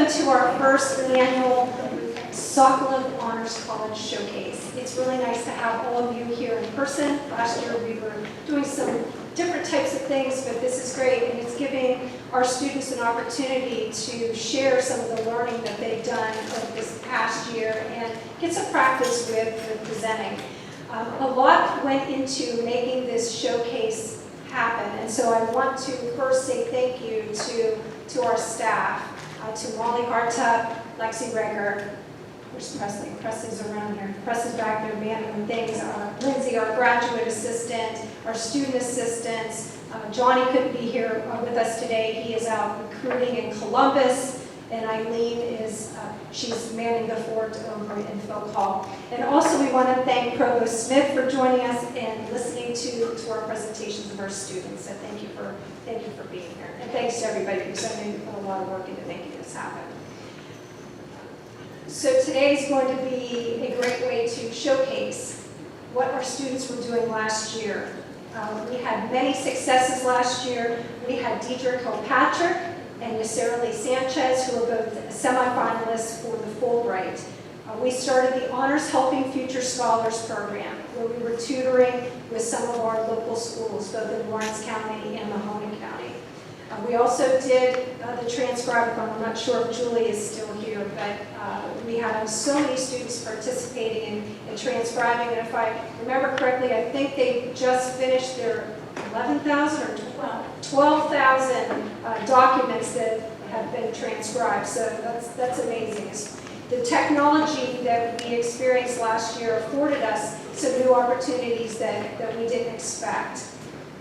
welcome to our first annual Sokolov Honors College Showcase. It's really nice to have all of you here in person. Last year we were doing some different types of things, but this is great, and it's giving our students an opportunity to share some of the learning that they've done over this past year and get some practice with presenting. A lot went into making this showcase happen, and so I want to first say thank you to our staff, to Molly Hartup, Lexi Greger, where's Presley? Presley's around here. Presley's back there managing things. Lindsay, our graduate assistant, our student assistants. Johnny couldn't be here with us today. He is out recruiting in Columbus. And Eileen is, she's manning the fort over in Folk Hall. And also we want to thank Provost Smith for joining us and listening to our presentations of our students. So thank you for being here. And thanks to everybody, because I know you put a lot of work into making this happen. So today is going to be a great way to showcase what our students were doing last year. We had many successes last year. We had Deidre Kilpatrick and Yasera Lee Sanchez, who are both semifinalists for the Fulbright. We started the Honors Helping Future Scholars program, where we were tutoring with some of our local schools, both in Lawrence County and Mahoning County. We also did the Transcribing. I'm not sure if Julie is still here, but we had so many students participating in Transcribing, and if I remember correctly, I think they just finished their 11,000 or 12,000 documents that have been transcribed, so that's amazing. The technology that we experienced last year afforded us some new opportunities that we didn't expect.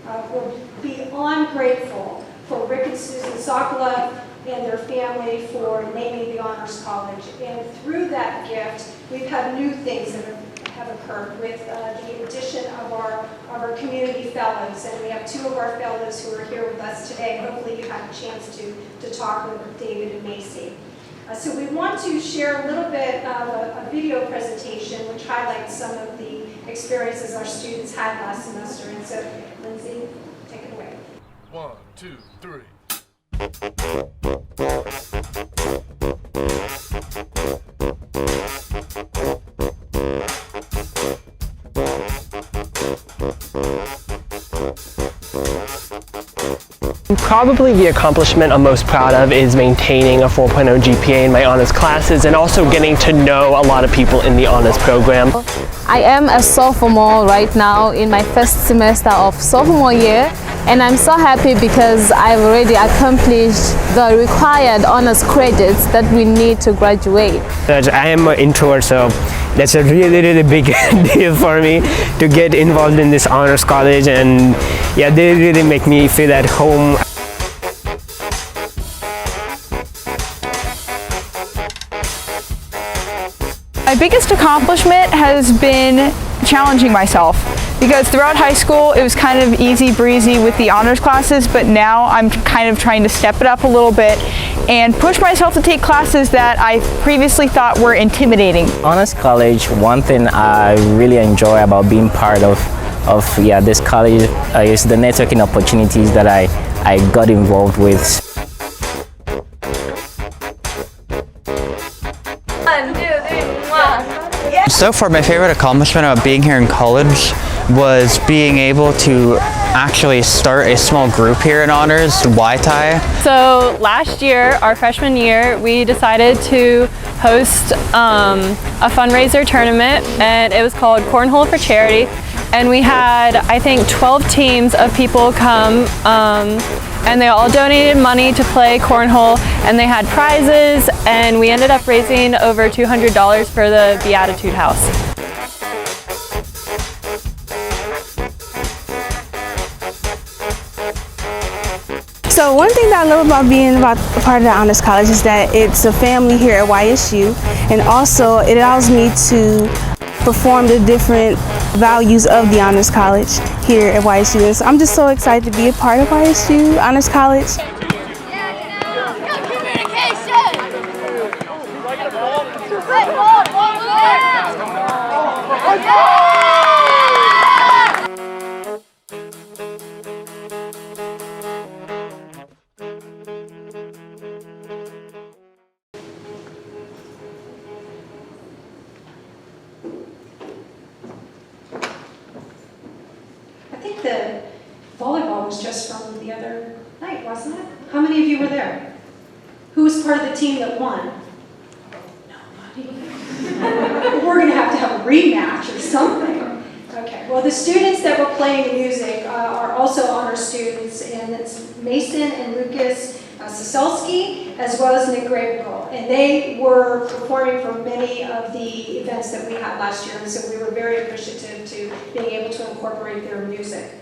We're beyond grateful for Rick and Susan Sokolov and their family for naming the Honors College, and through that gift, we've had new things that have occurred with the addition of our community fellows, and we have two of our fellows who are here with us today. Hopefully you had a chance to talk with David and Macy. So we want to share a little bit of a video presentation which highlights some of the experiences our students had last semester. And so, Lindsay, take it away. 1, 2, 3. Probably the accomplishment I'm most proud of is maintaining a 4.0 GPA in my honors classes and also getting to know a lot of people in the honors program. I am a sophomore right now in my first semester of sophomore year, and I'm so happy because I've already accomplished the required honors credits that we need to graduate. I am an introvert, so that's a really big deal for me to get involved in this honors college, and yeah, they really make me feel at home. My biggest accomplishment has been challenging myself, because throughout high school it was kind of easy breezy with the honors classes, but now I'm kind of trying to step it up a little bit and push myself to take classes that I previously thought were intimidating. Honors College, one thing I really enjoy about being part of this college is the networking opportunities that I got involved with. So far, my favorite accomplishment about being here in college was being able to actually start a small group here in Honors, Wyatt. So last year, our freshman year, we decided to host a fundraiser tournament, and it was called Cornhole for Charity. And we had, I think, 12 teams of people come, and they all donated money to play cornhole, and they had prizes, and we ended up raising over $200 for the Beatitude House. So one thing that I love about being a part of the Honors College is that it's a family here at YSU, and also it allows me to perform the different values of the Honors College here at YSU. And so I'm just so excited to be a part of YSU Honors College. wasn't it? How many of you were there? Who was part of the team that won? Nobody. We're going to have a rematch or something. Okay, well, the students that were playing the music are also honor students, and it's Mason and Lucas Sosolski, as well as Nick Gregory. And they were performing for many of the events that we had last year, and so we were very appreciative to being able to incorporate their music.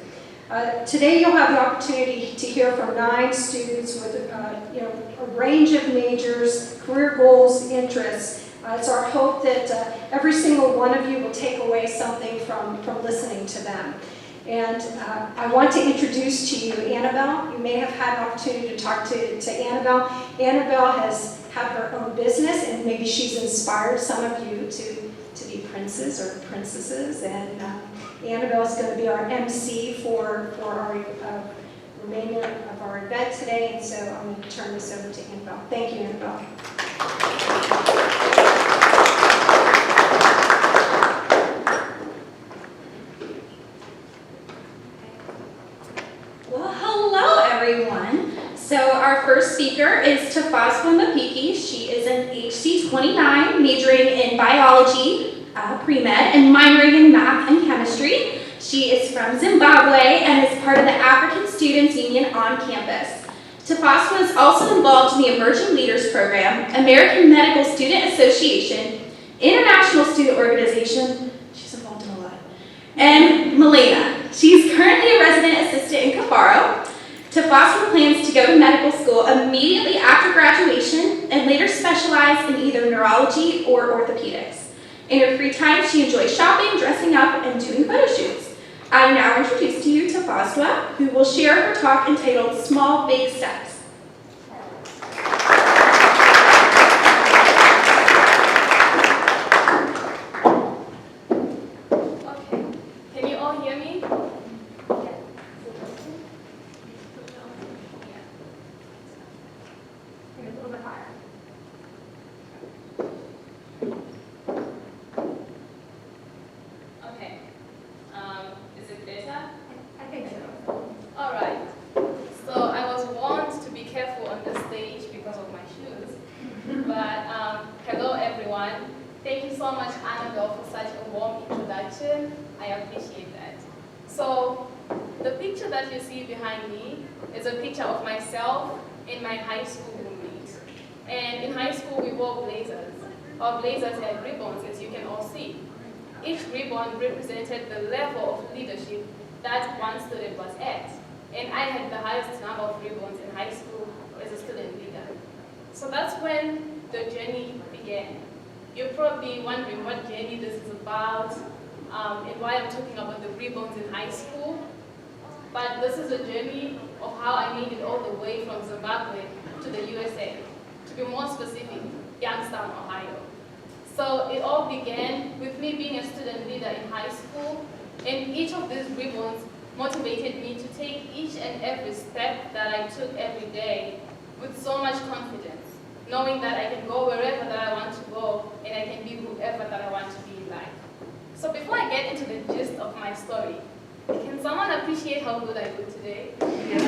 Today you'll have the opportunity to hear from 9 students with a range of majors, career goals, interests. It's our hope that every single one of you will take away something from listening to them. And I want to introduce to you Annabelle. You may have had an opportunity to talk to Annabelle. Annabelle has had her own business, and maybe she's inspired some of you to be princes or princesses. And Annabelle is going to be our MC for our remainder of our event today. And so I'm going to turn this over to Annabelle. Thank you, Annabelle. Everyone. So our first speaker is Tafadzwa Mapiki. She is an HC29, majoring in biology, pre-med, and minoring in math and chemistry. She is from Zimbabwe and is part of the African Students Union on campus. Tafadzwa is also involved in the Emerging Leaders Program, American Medical Student Association, International Student Organization, she's involved in a lot, and Milena. She's currently a resident assistant in Kafaro. Tafadzwa plans to go to medical school immediately after graduation and later specialize in either neurology or orthopedics. In her free time, she enjoys shopping, dressing up, and doing photo shoots. I now introduce to you Tafadzwa, who will share her talk entitled Small Big Steps. Okay, can you all hear me? I appreciate that. So the picture that you see behind me is a picture of myself in my high school roommate. And in high school we wore blazers. Our blazers had ribbons, as you can all see. Each ribbon represented the level of leadership that one student was at. And I had the highest number of ribbons in high school as a student leader. So that's when the journey began. You're probably wondering what journey this is about, and why I'm talking about the ribbons in high school. But this is a journey of how I made it all the way from Zimbabwe to the USA. To be more specific, Youngstown, Ohio. So it all began with me being a student leader in high school, and each of these ribbons motivated me to take each and every step that I took every day with so much confidence, knowing that I can go wherever that I want to go, and I can be whoever that I want to be in life. So before I get into the gist of my story, can someone appreciate how good I look today? Thank you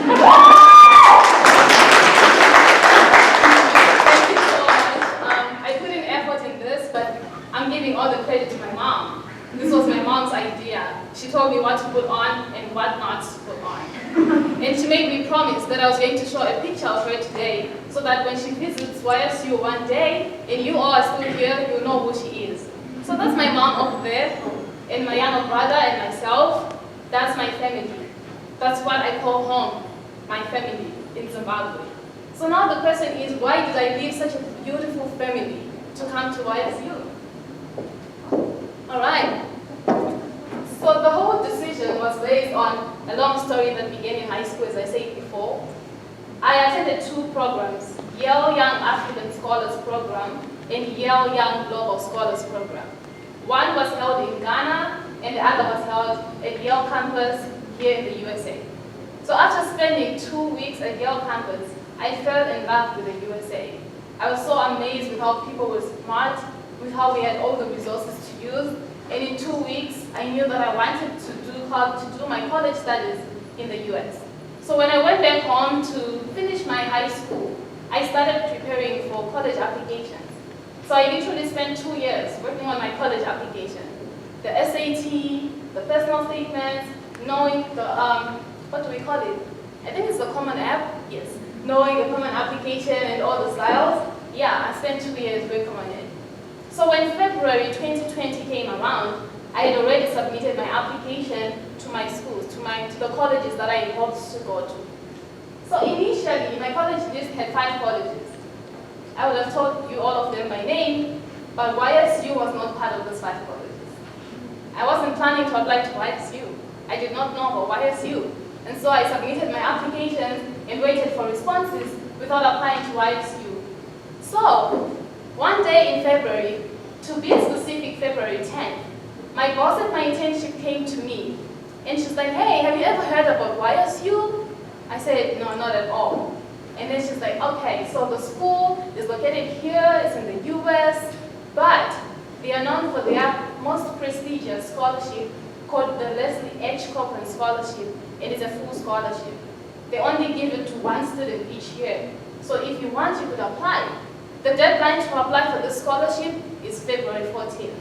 so much. I put in effort in this, but I'm giving all the credit to my mom. This was my mom's idea. She told me what to put on and what not to put on. And she made me promise that I was going to show a picture of her today, so that when she visits YSU one day, and you all are still here, you'll know who she is. So that's my mom over there, and my younger brother and myself. That's my family. That's what I call home, my family in Zimbabwe. So now the question is, why did I leave such a beautiful family to come to YSU? All right. So the whole decision was based on a long story that began in high school, as I said before. I attended two programs, Yale Young African Scholars Program and Yale Young Global Scholars Program. One was held in Ghana, and the other was held at Yale campus here in the USA. So after spending 2 weeks at Yale campus, I fell in love with the USA. I was so amazed with how people were smart, with how we had all the resources to use, and in 2 weeks, I knew that I wanted to do my college studies in the US. So when I went back home to finish my high school, I started preparing for college applications. So I literally spent 2 years working on my college application. The SAT, the personal statements, knowing the, what do we call it? I think it's the common app, yes. Knowing the common application and all the styles. Yeah, I spent 2 years working on it. So when February 2020 came around, I had already submitted my application to my schools, to the colleges that I hoped to go to. So initially, my college list had 5 colleges. I would have told you all of them by name, but YSU was not part of those 5 colleges. I wasn't planning to apply to YSU. I did not know about YSU. And so I submitted my applications and waited for responses without applying to YSU. So, one day in February, to be specific, February 10th, my boss at my internship came to me and she's like, hey, have you ever heard about YSU? I said, no, not at all. And then she's like, okay, so the school is located here, it's in the US, but they are known for their most prestigious scholarship called the Leslie H. Copeland Scholarship. It is a full scholarship. They only give it to 1 student each year. So if you want, you could apply. The deadline to apply for this scholarship is February 14th.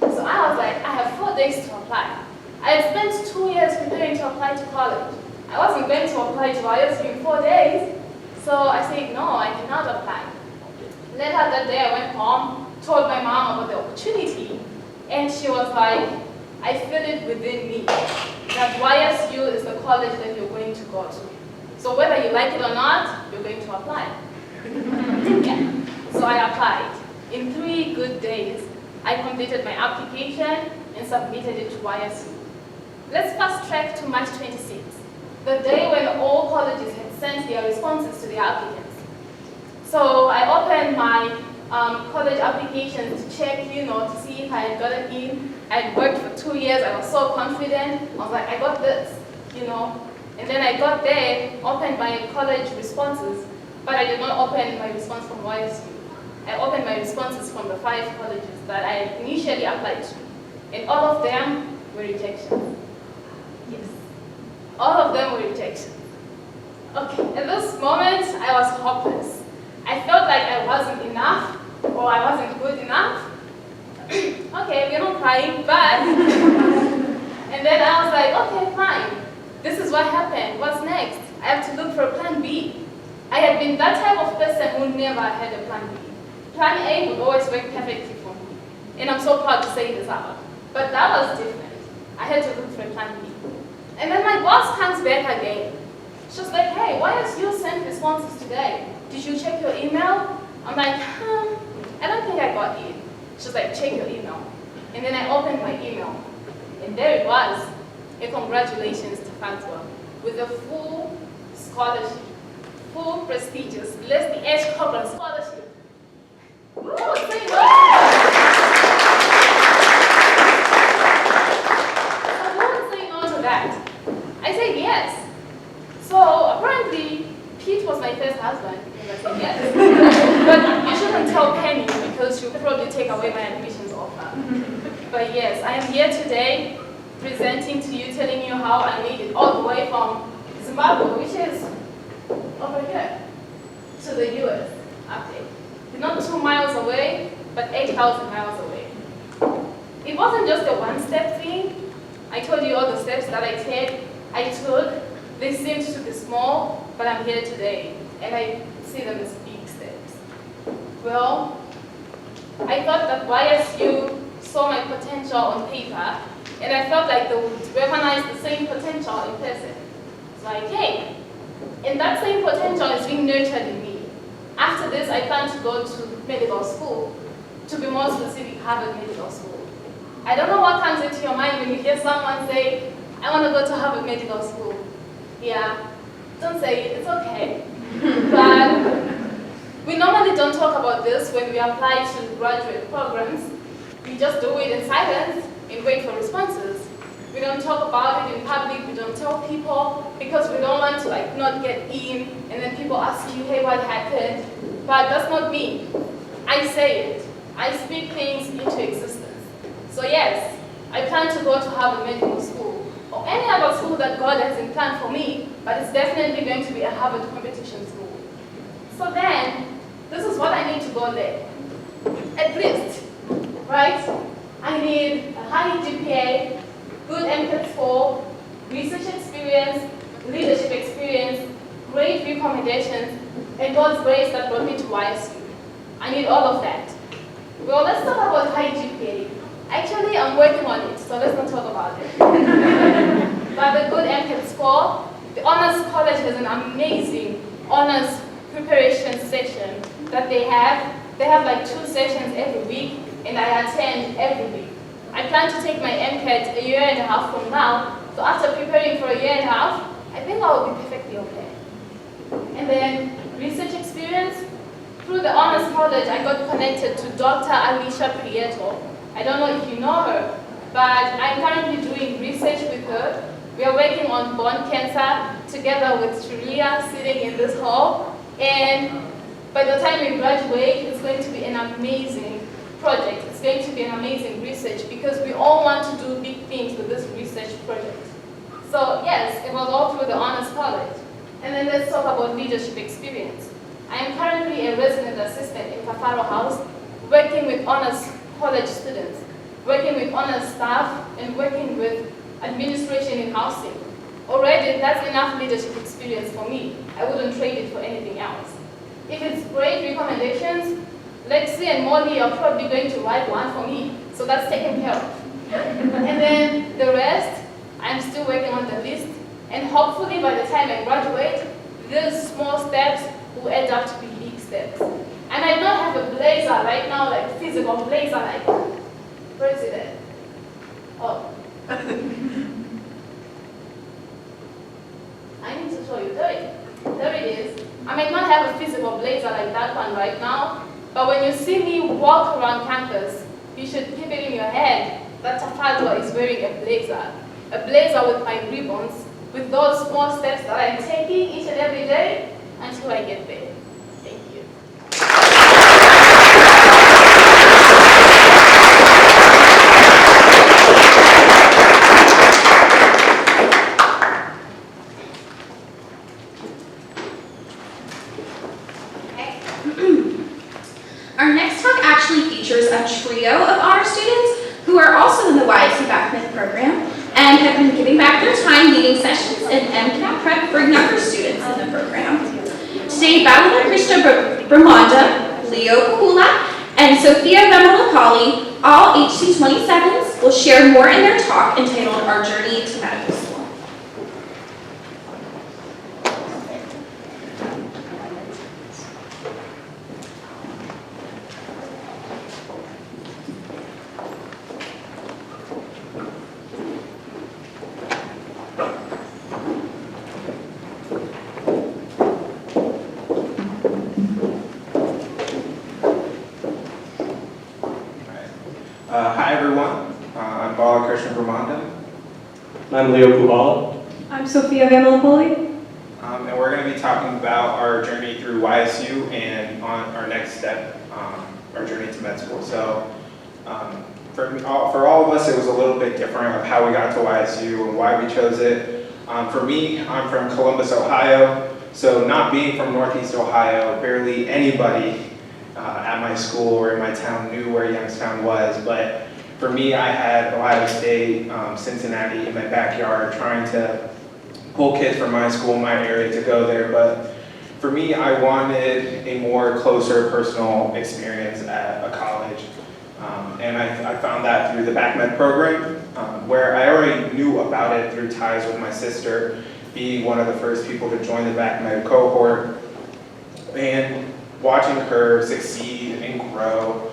So I was like, I have 4 days to apply. I had spent 2 years preparing to apply to college. I wasn't going to apply to ISU in 4 days. So I said, no, I cannot apply. Later that day, I went home, told my mom about the opportunity, and she was like, I feel it within me that YSU is the college that you're going to go to. So whether you like it or not, you're going to apply. Yeah. So I applied. In 3 good days, I completed my application and submitted it to YSU. Let's fast track to March 26th, the day when all colleges had sent their responses to the applicants. So I opened my college application to check, to see if I had gotten in. I had worked for 2 years, I was so confident. I was like, I got this, And then I got there, opened my college responses, but I did not open my response from YSU. I opened my responses from the 5 colleges that I initially applied to. And all of them were rejections. Yes. All of them were rejections. Okay, at this moment, I was hopeless. I felt like I wasn't enough, or I wasn't good enough. Okay, we're not crying, but... And then I was like, okay, fine. This is what happened. What's next? I have to look for a plan B. I had been that type of person who never had a plan B. Plan A would always work perfectly for me. And I'm so proud to say this out. But that was different. I had to look for a plan B. And then my boss comes back again. She's like, hey, why has you sent responses today? Did you check your email? I'm like, I don't think I got it. She's like, check your email. And then I opened my email. And there it was. A congratulations to Tafadzwa with a full scholarship, full prestigious Leslie H. Copeland Scholarship. Woo, say no! So who would say no to that? I said yes. So apparently, Pete was my first husband. And I said yes. But you shouldn't tell Penny because she'll probably take away my admissions offer. But yes, I am here today presenting to you, telling you how I made it all the way from Zimbabwe, which is over here, to the US, up there. Not 2 miles away, but 8,000 miles away. It wasn't just a one-step thing. I told you all the steps that I took. They seemed to be small, but I'm here today, and I see them as big steps. Well, I thought that YSU saw my potential on paper, and I felt like they would recognize the same potential in person. So I came. And that same potential is being nurtured in me. After this, I plan to go to medical school. To be more specific, Harvard Medical School. I don't know what comes into your mind when you hear someone say, I want to go to Harvard Medical School. Yeah, don't say it, it's okay. But we normally don't talk about this when we apply to graduate programs. We just do it in silence and wait for responses. We don't talk about it in public, we don't tell people because we don't want to not get in and then people ask you, hey, what happened? But that's not me. I say it. I speak things into existence. So yes, I plan to go to Harvard Medical School. any other school that God has in plan for me, but it's definitely going to be a Harvard competition school. So then, this is what I need to go there. At least, right? I need a high GPA, good MCAT score, research experience, leadership experience, great recommendations, and God's grace that brought me to YSU. I need all of that. Well, let's talk about high GPA. Actually, I'm working on it, so let's not talk about it. But the good MCAT score, the Honors College has an amazing honors preparation session that they have. They have like 2 sessions every week, and I attend every week. I plan to take my MCAT a year and a half from now, so after preparing for a year and a half, I think I will be perfectly okay. And then research experience. Through the Honors College, I got connected to Dr. Alyssa. I don't know if you know her, but I'm currently doing research with her. We are working on bone cancer together with Julia sitting in this hall. And by the time we graduate, it's going to be an amazing project. It's going to be an amazing research because we all want to do big things with this research project. So yes, it was all through the Honors College. And then let's talk about leadership experience. I am currently a resident assistant in Tafadzwa House, working with Honors College students, working with Honors staff, and working with administration in housing. Already, that's enough leadership experience for me. I wouldn't trade it for anything else. If it's great recommendations, Lexi and Molly are probably going to write one for me, so that's taken care of. And then the rest, I'm still working on the list, and hopefully by the time I graduate, these small steps will add up to be big steps. And I don't have a blazer right now, like physical blazer like that. Where is it at? Oh. I need to show you. There it is. I might not have a physical blazer like that one right now, but when you see me walk around campus, you should keep it in your head that Tafadzwa is wearing a blazer with my ribbons, with those small steps that I'm taking each and every day until I get there. Thank you. Our next talk actually features a trio of honor students who are also in the YSU Backman program and have been giving back their time leading sessions in MCAT prep for younger students in the program. Today, Balakrishna Brahmandam, Leone Puhalla, and Sophia Vemulapalli, all HC27s, will share more in their talk entitled Our Journey to Medical School. Hi everyone, I'm Balakrishna Brahmandam. I'm Leo Puhalla. I'm Sophia Vemulapalli. And we're going to be talking about our journey through YSU and on our next step, our journey to med school. So for all of us, it was a little bit different of how we got to YSU and why we chose it. For me, I'm from Columbus, Ohio. So not being from Northeast Ohio, barely anybody at my school or in my town knew where Youngstown was, but for me, I had Ohio State, Cincinnati in my backyard trying to pull kids from my school, my area to go there, but for me, I wanted a more closer personal experience at a college, and I found that through the BACMed program, where I already knew about it through ties with my sister, being one of the first people to join the BACMed cohort, and watching her succeed and grow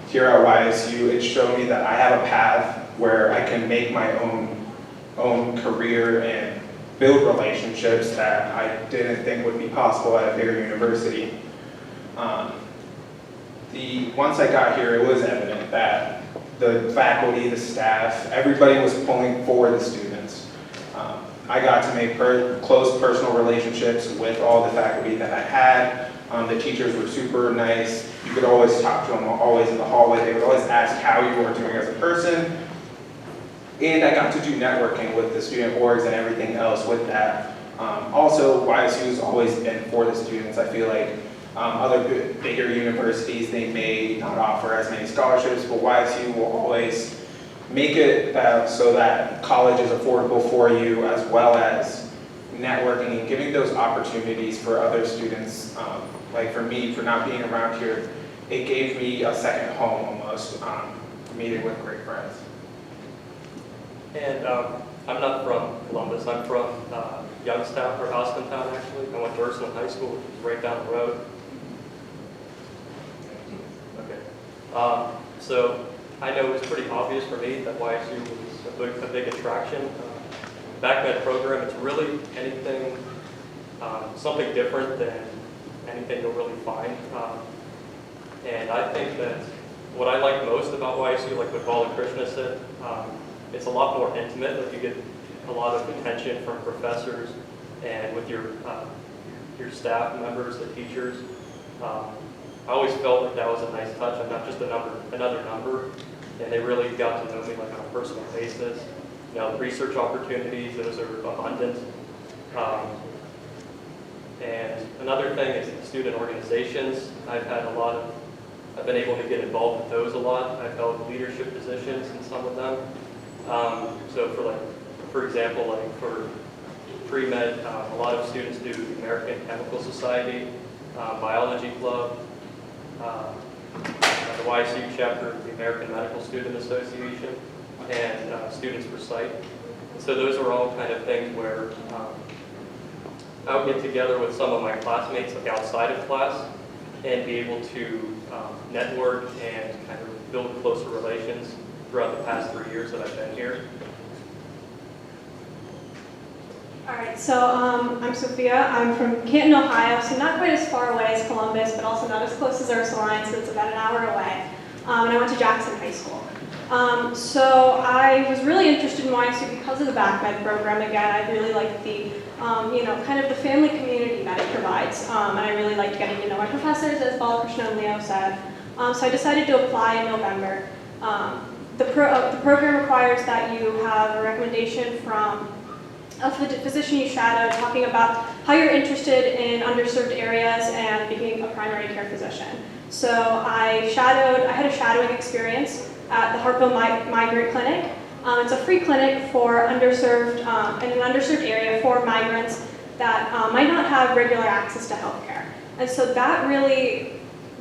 here at YSU, it showed me that I have a path where I can make my own career and build relationships that I didn't think would be possible at a bigger university. Once I got here, it was evident that the faculty, the staff, everybody was pulling for the students. I got to make close personal relationships with all the faculty that I had. The teachers were super nice. You could always talk to them, always in the hallway. They would always ask how you were doing as a person. And I got to do networking with the student boards and everything else with that. Also, YSU has always been for the students. I feel like other bigger universities, they may not offer as many scholarships, but YSU will always make it so that college is affordable for you, as well as networking and giving those opportunities for other students. Like for me, for not being around here, it gave me a second home almost, meeting with great friends. And I'm not from Columbus, I'm from Youngstown, or Austintown actually. I went to Ursuline High School, which is right down the road. Okay. So I know it was pretty obvious for me that YSU was a big attraction. BACMed program, it's really anything, something different than anything you'll really find. And I think that what I like most about YSU, like what Balakrishna said, it's a lot more intimate. Like you get a lot of attention from professors and with your staff members, the teachers. I always felt like that was a nice touch. I'm not just another number, and they really got to know me like on a personal basis. You know, research opportunities, those are abundant. And another thing is student organizations. I've been able to get involved with those a lot. I've held leadership positions in some of them. So for example, like for pre-med, a lot of students do the American Chemical Society, biology club, the YSU chapter of the American Medical Student Association, and Students for Sight. So those are all kind of things where I would get together with some of my classmates like outside of class and be able to network and kind of build closer relations throughout the past 3 years that I've been here. All right, so I'm Sophia. I'm from Canton, Ohio, so not quite as far away as Columbus, but also not as close as Ursuline, so it's about an hour away. And I went to Jackson High School. So I was really interested in YSU because of the BACMed program. Again, I really liked the, kind of the family community that it provides. And I really liked getting to know my professors, as Balakrishna and Leo said. So I decided to apply in November. The program requires that you have a recommendation from a physician you shadowed talking about how you're interested in underserved areas and becoming a primary care physician. So I had a shadowing experience at the Hartville Migrant Clinic. It's a free clinic for in an underserved area for migrants that might not have regular access to healthcare. And so that really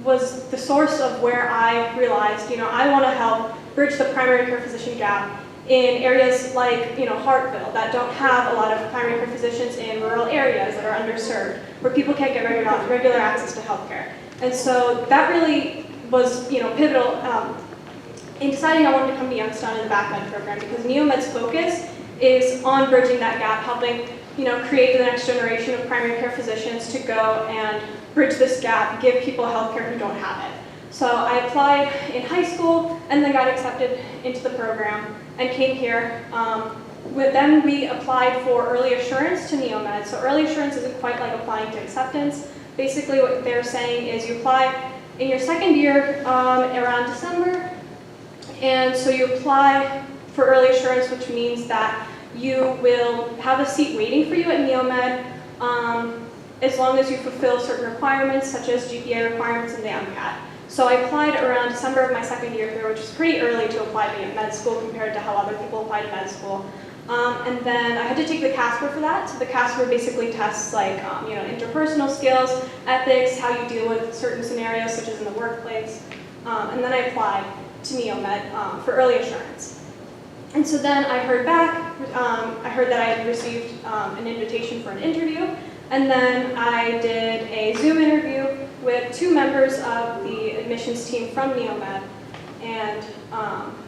was the source of where I realized, I want to help bridge the primary care physician gap in areas like, Hartville that don't have a lot of primary care physicians in rural areas that are underserved, where people can't get regular access to healthcare. And so that really was, pivotal in deciding I wanted to come to Youngstown in the BACMed program, because NeoMed's focus is on bridging that gap, helping, create the next generation of primary care physicians to go and bridge this gap, give people healthcare who don't have it. So I applied in high school and then got accepted into the program and came here. Then we applied for early assurance to NeoMed. So early assurance isn't quite like applying to acceptance. Basically what they're saying is you apply in your second year around December, and so you apply for early assurance, which means that you will have a seat waiting for you at NeoMed as long as you fulfill certain requirements, such as GPA requirements and the MCAT. So I applied around December of my second year here, which is pretty early to apply to med school compared to how other people apply to med school. And then I had to take the CASPER for that. So the CASPER basically tests like interpersonal skills, ethics, how you deal with certain scenarios such as in the workplace. And then I applied to NeoMed for early assurance. And so then I heard back. I heard that I had received an invitation for an interview. And then I did a Zoom interview with 2 members of the admissions team from NeoMed. And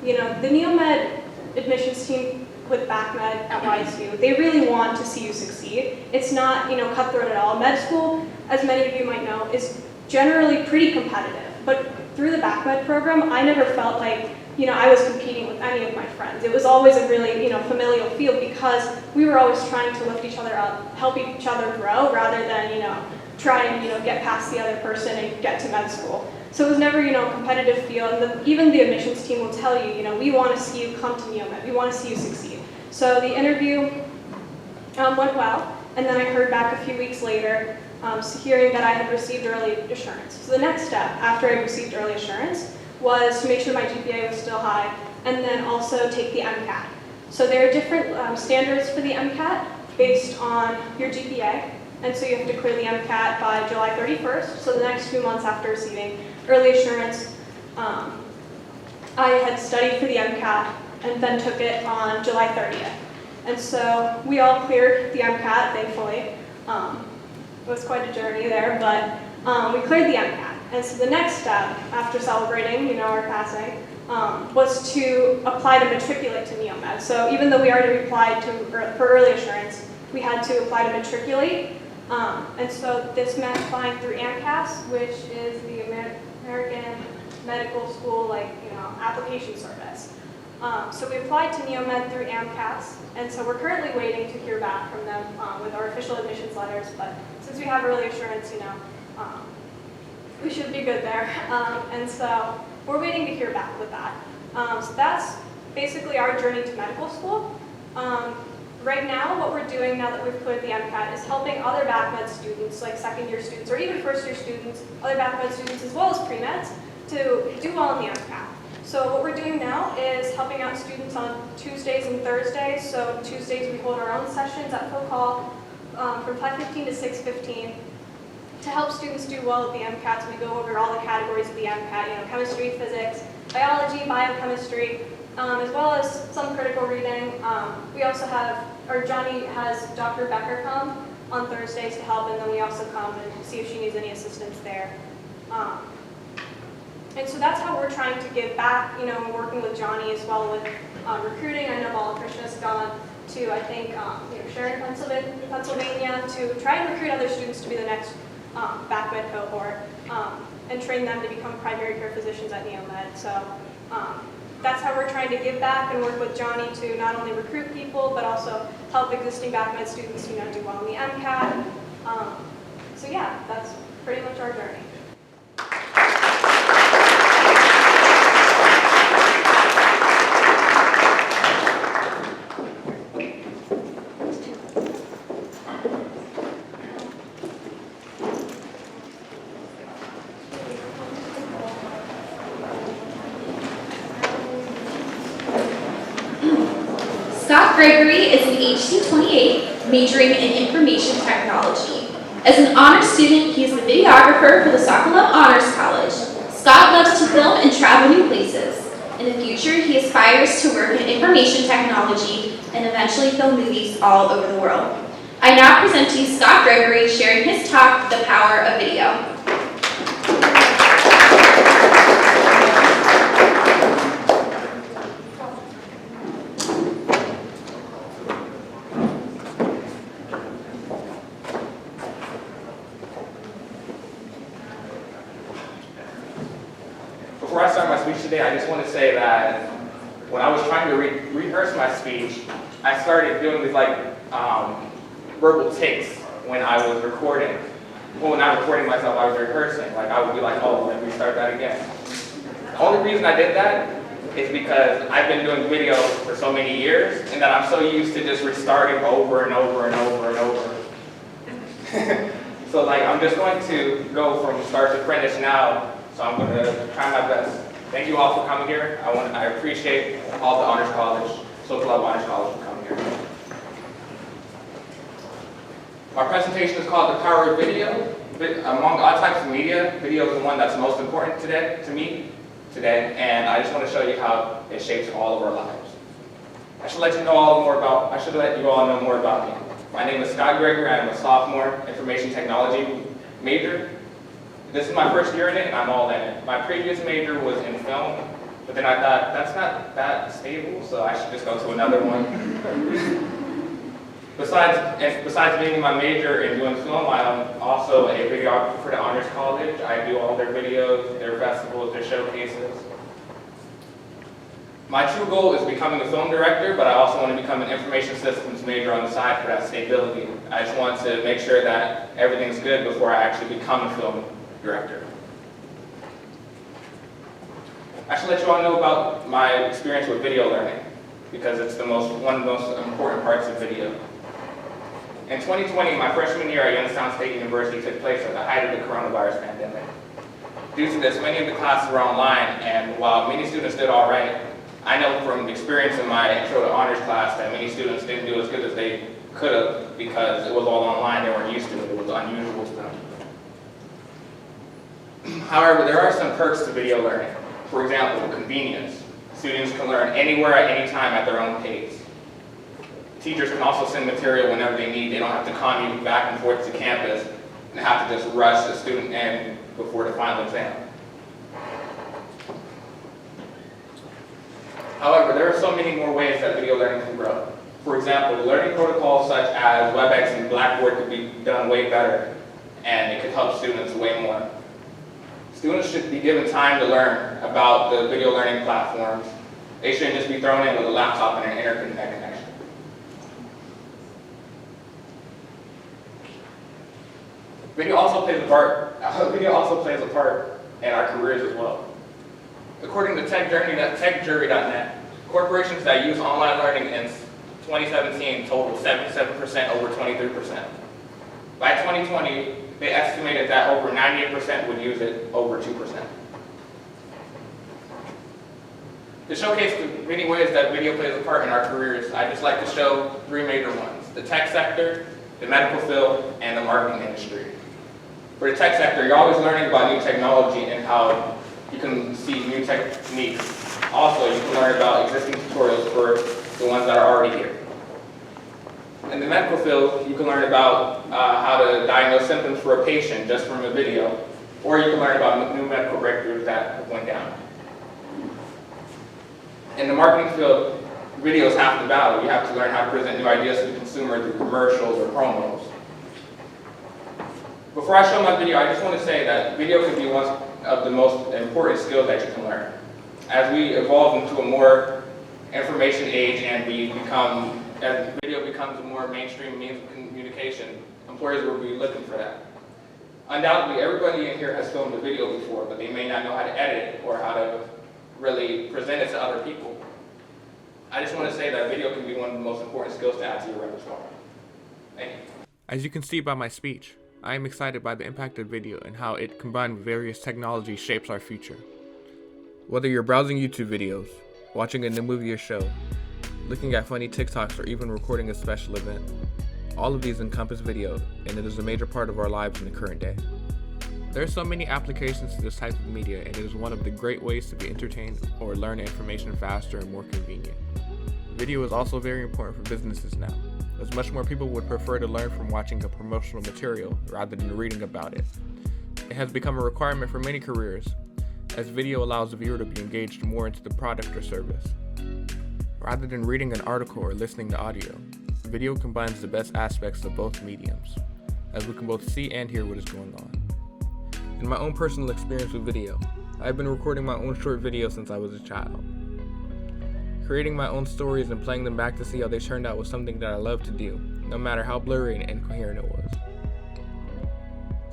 the NeoMed admissions team with BACMed at YSU, they really want to see you succeed. It's not, cutthroat at all. Med school, as many of you might know, is generally pretty competitive. But through the BACMed program, I never felt like, I was competing with any of my friends. It was always a really, familial field, because we were always trying to lift each other up, help each other grow, rather than, try and get past the other person and get to med school. So it was never a competitive field, and even the admissions team will tell you, we want to see you come to Neomed, we want to see you succeed. So the interview went well, and then I heard back a few weeks later, hearing that I had received early assurance. So the next step after I received early assurance was to make sure my GPA was still high, and then also take the MCAT. So there are different standards for the MCAT based on your GPA, and so you have to clear the MCAT by July 31st, so the next few months after receiving early assurance. I had studied for the MCAT and then took it on July 30th. And so we all cleared the MCAT, thankfully. It was quite a journey there, but we cleared the MCAT. And so the next step after celebrating, our passing, was to apply to matriculate to Neomed. So even though we already applied for early assurance, we had to apply to matriculate. And so this meant applying through AMCAS, which is the American Medical School, application service. So we applied to Neomed through AMCAS, and so we're currently waiting to hear back from them with our official admissions letters. But since we have early assurance, we should be good there. And so we're waiting to hear back with that. So that's basically our journey to medical school. Right now, what we're doing now that we've cleared the MCAT is helping other BACMed students, like second-year students or even first-year students, other BACMed students as well as pre-meds, to do well in the MCAT. So what we're doing now is helping out students on Tuesdays and Thursdays. So Tuesdays we hold our own sessions at Folk Hall from 5:15 to 6:15 to help students do well at the MCAT. So we go over all the categories of the MCAT, chemistry, physics, biology, biochemistry, as well as some critical reading. We also have, or Johnny has Dr. Becker come on Thursdays to help, and then we also come and see if she needs any assistance there. And so that's how we're trying to give back, working with Johnny as well with recruiting. I know Balakrishna's gone to, I think, Sharon, Pennsylvania, to try and recruit other students to be the next BACMed cohort and train them to become primary care physicians at Neomed. So that's how we're trying to give back and work with Johnny to not only recruit people, but also help existing BACMed students, do well in the MCAT. So yeah, that's pretty much our journey. Gregory is an HC28, majoring in information technology. As an honors student, he is the videographer for the Sokolov Honors College. Scott loves to film and travel new places. In the future, he aspires to work in information technology and eventually film movies all over the world. I now present to you Scott Gregory sharing his talk, The Power of Video. Before I start my speech today, I just want to say that when I was trying to rehearse my speech, I started doing these verbal tics when I was recording. Well, not recording myself, I was rehearsing. I would be like, oh, let me start that again. The only reason I did that is because I've been doing video for so many years, and that I'm so used to just restarting over and over and over and over. So I'm just going to go from start to finish now. So I'm going to try my best. Thank you all for coming here. I appreciate all the Honors College, Sokolov Honors College for coming here. Our presentation is called The Power of Video. Among all types of media, video is the one that's most important to me today, and I just want to show you how it shapes all of our lives. I should let you all know more about me. My name is Scott Gregory. I'm a sophomore information technology major. This is my first year in it, and I'm all in it. My previous major was in film, but then I thought, that's not that stable, so I should just go to another one. Besides being my major in doing film, I'm also a videographer for the Honors College. I do all their videos, their festivals, their showcases. My true goal is becoming a film director, but I also want to become an information systems major on the side for that stability. I just want to make sure that everything's good before I actually become a film director. I should let you all know about my experience with video learning, because it's one of the most important parts of video. In 2020, my freshman year at Youngstown State University took place at the height of the coronavirus pandemic. Due to this, many of the classes were online, and while many students did all right, I know from experience in my intro to honors class that many students didn't do as good as they could have because it was all online, they weren't used to it, it was unusual to them. However, there are some perks to video learning. For example, convenience. Students can learn anywhere at any time at their own pace. Teachers can also send material whenever they need. They don't have to commute back and forth to campus and have to just rush the student in before the final exam. However, there are so many more ways that video learning can grow. For example, learning protocols such as WebEx and Blackboard could be done way better, and it could help students way more. Students should be given time to learn about the video learning platforms. They shouldn't just be thrown in with a laptop and an internet connection. Video also plays a part in our careers as well. According to techjury.net, corporations that use online learning in 2017 totaled 77% over 23%. By 2020, they estimated that over 98% would use it over 2%. To showcase the many ways that video plays a part in our careers, I'd just like to show three major ones: the tech sector, the medical field, and the marketing industry. For the tech sector, you're always learning about new technology and how you can see new techniques. Also, you can learn about existing tutorials for the ones that are already here. In the medical field, you can learn about how to diagnose symptoms for a patient just from a video, or you can learn about new medical breakthroughs that went down. In the marketing field, video is half the battle. You have to learn how to present new ideas to the consumer through commercials or promos. Before I show my video, I just want to say that video can be one of the most important skills that you can learn. As we evolve into a more information age and as video becomes a more mainstream means of communication, employers will be looking for that. Undoubtedly, everybody in here has filmed a video before, but they may not know how to edit it or how to really present it to other people. I just want to say that video can be one of the most important skills to add to your repertoire. Thank you. As you can see by my speech, I am excited by the impact of video and how it, combined with various technologies, shapes our future. Whether you're browsing YouTube videos, watching a new movie or show, looking at funny TikToks, or even recording a special event, all of these encompass video, and it is a major part of our lives in the current day. There are so many applications to this type of media, and it is one of the great ways to be entertained or learn information faster and more convenient. Video is also very important for businesses now, as much more people would prefer to learn from watching a promotional material rather than reading about it. It has become a requirement for many careers, as video allows the viewer to be engaged more into the product or service. Rather than reading an article or listening to audio, video combines the best aspects of both mediums, as we can both see and hear what is going on. In my own personal experience with video, I've been recording my own short videos since I was a child. Creating my own stories and playing them back to see how they turned out was something that I loved to do, no matter how blurry and incoherent it was.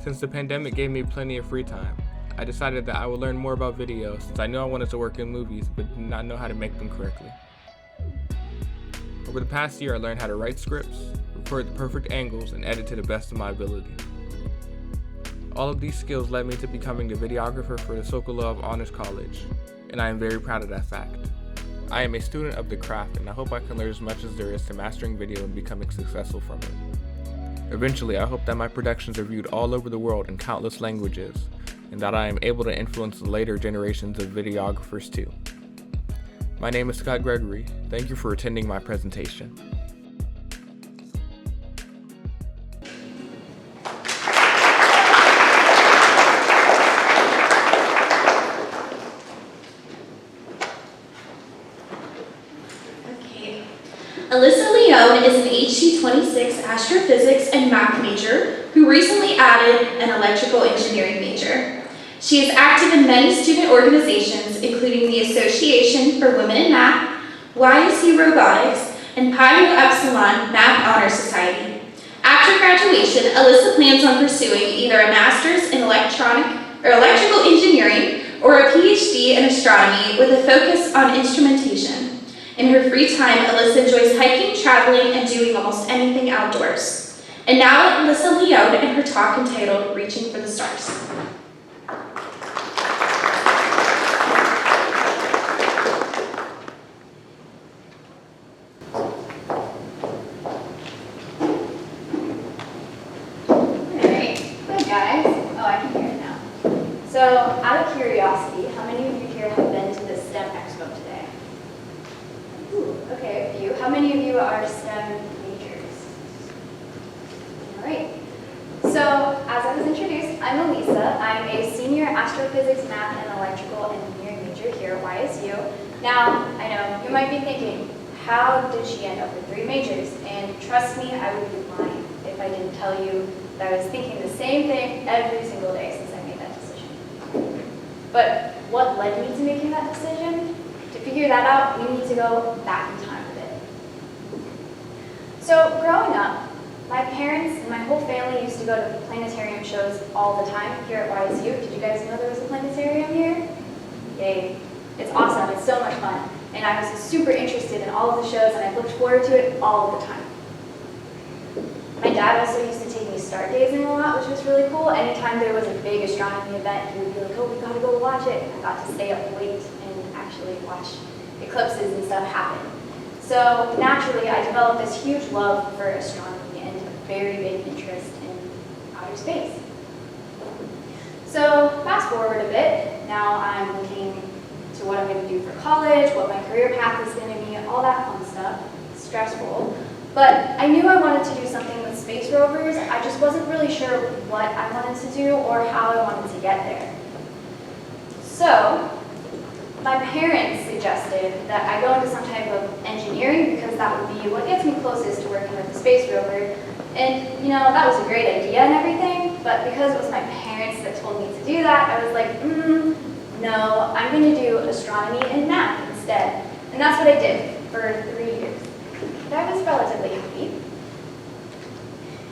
Since the pandemic gave me plenty of free time, I decided that I would learn more about video since I knew I wanted to work in movies but did not know how to make them correctly. Over the past year, I learned how to write scripts, record the perfect angles, and edit to the best of my ability. All of these skills led me to becoming the videographer for the Sokolov Honors College, and I am very proud of that fact. I am a student of the craft, and I hope I can learn as much as there is to mastering video and becoming successful from it. Eventually, I hope that my productions are viewed all over the world in countless languages, and that I am able to influence the later generations of videographers too. My name is Scott Gregory. Thank you for attending my presentation. Alyssa Leone is an HT26 astrophysics and math major who recently added an electrical engineering major. She is active in many student organizations, including the Association for Women in Math, YSU Robotics, and Pi Nu Epsilon Math Honor Society. After graduation, Alyssa plans on pursuing either a master's in electrical engineering or a PhD in astronomy with a focus on instrumentation. In her free time, Alyssa enjoys hiking, traveling, and doing almost anything outdoors. And now, Alyssa Leone and her talk entitled Reaching for the Stars. So, out of curiosity, how many of you here have been to the STEM Expo today? Ooh, okay, a few. How many of you are STEM majors? All right. So, as I was introduced, I'm Alyssa. I'm a senior astrophysics, math, and electrical engineering major here at YSU. Now, I know you might be thinking, how did she end up with 3 majors? And trust me, I would be lying if I didn't tell you that I was thinking the same thing every single day since I made that decision. But what led me to making that decision? To figure that out, we need to go back in time a bit. So growing up, my parents and my whole family used to go to planetarium shows all the time here at YSU. Did you guys know there was a planetarium here? Yay. It's awesome. It's so much fun. And I was super interested in all of the shows, and I looked forward to it all of the time. My dad also used to take me stargazing a lot, which was really cool. Anytime there was a big astronomy event, he would be like, oh, we gotta go watch it. And I got to stay up late and actually watch eclipses and stuff happen. So naturally, I developed this huge love for astronomy and a very big interest in outer space. So fast forward a bit, now I'm looking to what I'm gonna do for college, what my career path is gonna be, all that fun stuff. It's stressful. But I knew I wanted to do something with space rovers. I just wasn't really sure what I wanted to do or how I wanted to get there. So my parents suggested that I go into some type of engineering because that would be what gets me closest to working with the space rover. And you know, that was a great idea and everything, but because it was my parents that told me to do that, I was like, no, I'm gonna do astronomy and math instead. And that's what I did for 3 years. But I was relatively happy.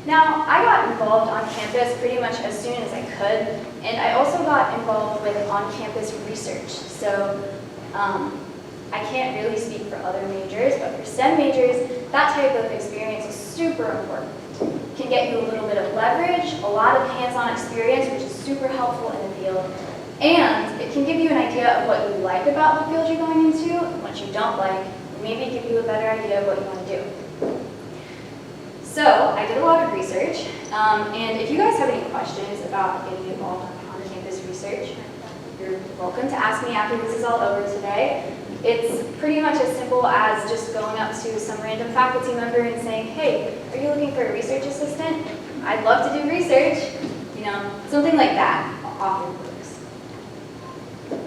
Now, I got involved on campus pretty much as soon as I could, and I also got involved with on-campus research. So I can't really speak for other majors, but for STEM majors, that type of experience is super important. It can get you a little bit of leverage, a lot of hands-on experience, which is super helpful in the field, and it can give you an idea of what you like about the field you're going into, and what you don't like, and maybe give you a better idea of what you want to do. So I did a lot of research, and if you guys have any questions about getting involved in on-campus research, you're welcome to ask me after this is all over today. It's pretty much as simple as just going up to some random faculty member and saying, hey, are you looking for a research assistant? I'd love to do research. You know, something like that often works.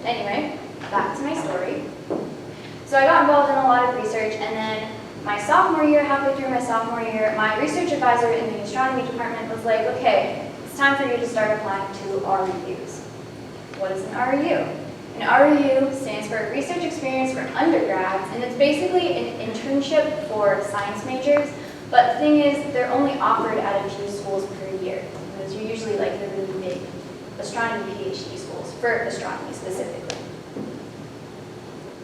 Anyway, back to my story. So I got involved in a lot of research, and then my sophomore year, halfway through my sophomore year, my research advisor in the astronomy department was like, okay, it's time for you to start applying to REUs. What is an REU? An REU stands for Research Experience for Undergrads, and it's basically an internship for science majors, but the thing is, they're only offered at a few schools per year. Those are usually like the really big astronomy PhD schools, for astronomy specifically.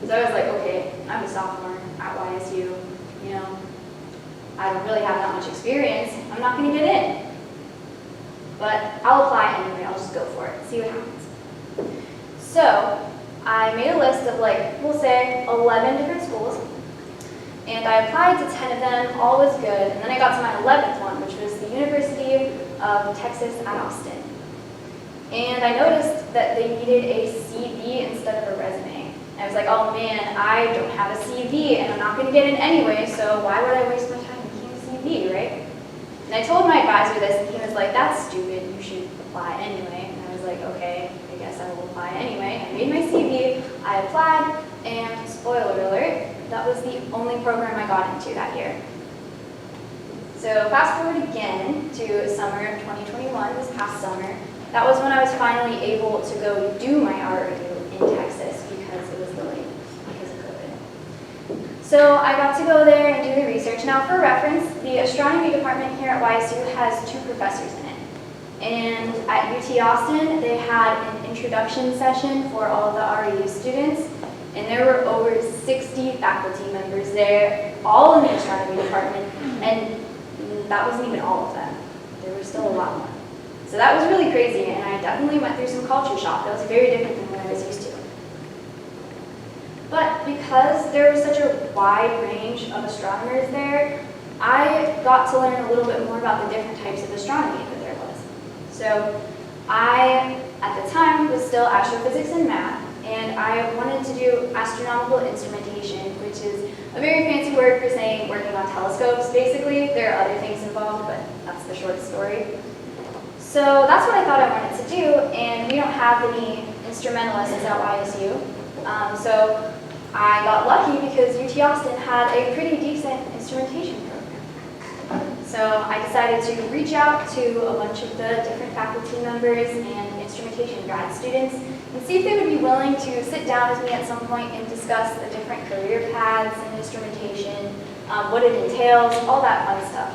So I was like, okay, I'm a sophomore at YSU, you know, I don't really have that much experience, I'm not gonna get in. But I'll apply anyway, I'll just go for it, see what happens. So I made a list of like, we'll say 11 different schools, and I applied to 10 of them, all was good, and then I got to my 11th one, which was the University of Texas at Austin. And I noticed that they needed a CV instead of a resume. I was like, oh man, I don't have a CV, and I'm not gonna get in anyway, so why would I waste my time making a CV, right? And I told my advisor this, and he was like, that's stupid, you should apply anyway. And I was like, okay, I guess I will apply anyway. I made my CV, I applied, and spoiler alert, that was the only program I got into that year. So fast forward again to summer of 2021, this past summer, that was when I was finally able to go do my ROU in Texas because it was delayed because of COVID. So I got to go there and do the research. Now for reference, the astronomy department here at YSU has 2 professors in it. And at UT Austin, they had an introduction session for all of the ROU students, and there were over 60 faculty members there, all in the astronomy department, and that wasn't even all of them. There were still a lot more. So that was really crazy, and I definitely went through some culture shock. That was very different than what I was used to. But because there was such a wide range of astronomers there, I got to learn a little bit more about the different types of astronomy that there was. So I, at the time, was still astrophysics and math, and I wanted to do astronomical instrumentation, which is a very fancy word for saying working on telescopes, basically. There are other things involved, but that's the short story. So that's what I thought I wanted to do, and we don't have any instrumentalists at YSU. So I got lucky because UT Austin had a pretty decent instrumentation program. So I decided to reach out to a bunch of the different faculty members and instrumentation grad students and see if they would be willing to sit down with me at some point and discuss the different career paths in instrumentation, what it entails, all that fun stuff.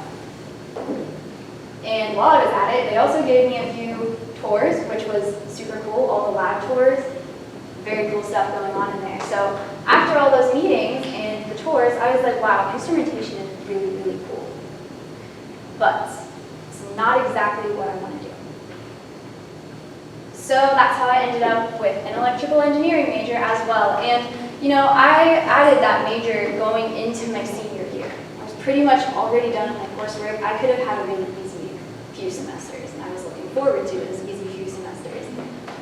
And while I was at it, they also gave me a few tours, which was super cool, all the lab tours. Very cool stuff going on in there. So after all those meetings and the tours, I was like, wow, instrumentation is really, really cool. But it's not exactly what I want to do. So that's how I ended up with an electrical engineering major as well. And you know, I added that major going into my senior year. I was pretty much already done with my coursework. I could have had a really easy few semesters, and I was looking forward to this easy few semesters.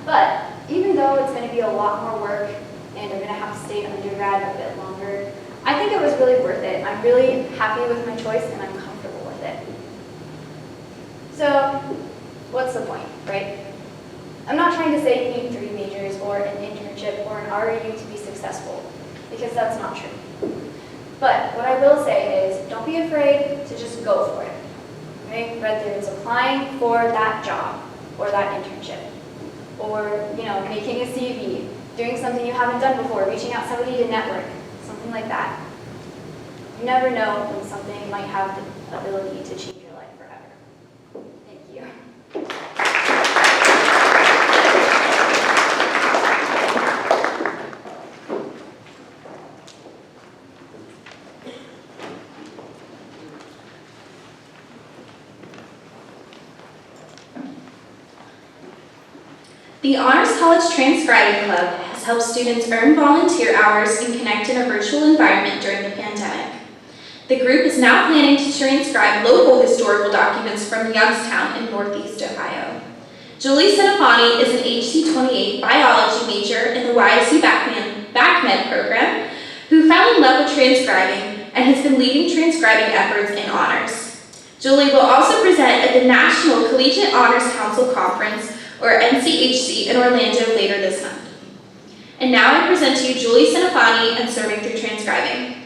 But even though it's going to be a lot more work and I'm going to have to stay undergrad a bit longer, I think it was really worth it. I'm really happy with my choice and I'm comfortable with it. So what's the point, right? I'm not trying to say you need 3 majors or an internship or an ROU to be successful, because that's not true. But what I will say is don't be afraid to just go for it. Right? Whether it's applying for that job or that internship, or making a CV, doing something you haven't done before, reaching out somebody to network, something like that. You never know when something might have the ability to change your life forever. Thank you. The Honors College Transcribing Club has helped students earn volunteer hours and connect in a virtual environment during the pandemic. The group is now planning to transcribe local historical documents from Youngstown in Northeast Ohio. Julie Centofanti is an HC28 biology major in the YSU BACMed program who fell in love with transcribing and has been leading transcribing efforts in honors. Julie will also present at the National Collegiate Honors Council Conference, or NCHC, in Orlando later this month. And now I present to you Julie Centofanti and Serving Through Transcribing.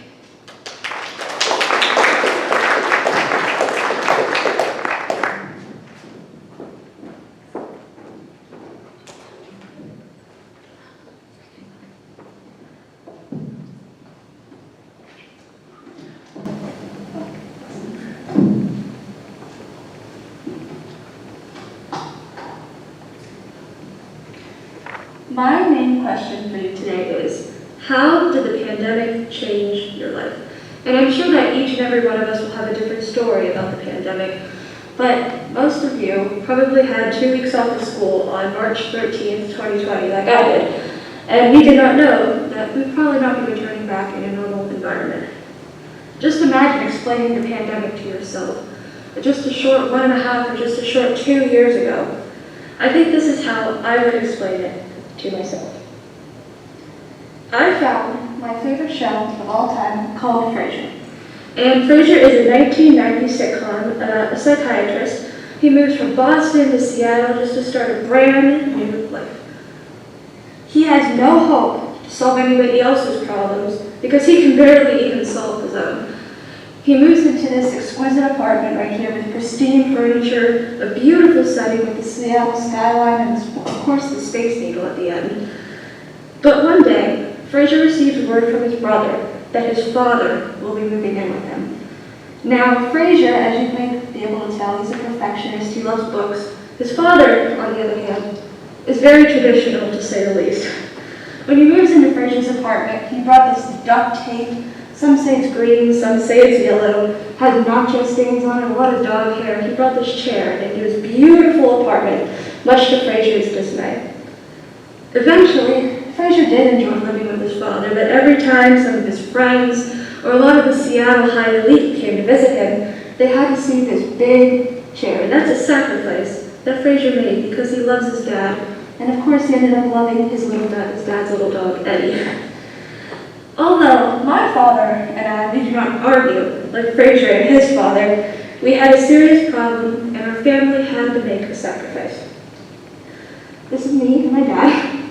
My main question for you today is, how did the pandemic change your life? And I'm sure that each and every one of us will have a different story about the pandemic, but most of you probably had 2 weeks off of school on March 13th, 2020, like I did, and we did not know that we'd probably not be returning back in a normal environment. Just imagine explaining the pandemic to yourself, just a short 1.5 or just a short 2 years ago. I think this is how I would explain it to myself. I found my favorite show of all time called Frasier. And Frasier is a 1990 sitcom about a psychiatrist. He moves from Boston to Seattle just to start a brand new life. He has no hope to solve anybody else's problems because he can barely even solve his own. He moves into this exquisite apartment right here with pristine furniture, a beautiful setting with the Seattle skyline, and of course the Space Needle at the end. But one day, Fraser receives word from his brother that his father will be moving in with him. Now, Fraser, as you may be able to tell, he's a perfectionist, he loves books. His father, on the other hand, is very traditional, to say the least. When he moves into Fraser's apartment, he brought this duct tape. Some say it's green, some say it's yellow, has nacho stains on it, a lot of dog hair. He brought this chair into his beautiful apartment, much to Fraser's dismay. Eventually, Fraser did enjoy living with his father, but every time some of his friends or a lot of the Seattle high elite came to visit him, they had to see this big chair. And that's a sacrifice that Fraser made because he loves his dad. And of course, he ended up loving his dad's little dog, Eddie. Although my father and I, we do not argue like Fraser and his father, we had a serious problem and our family had to make a sacrifice. This is me and my dad.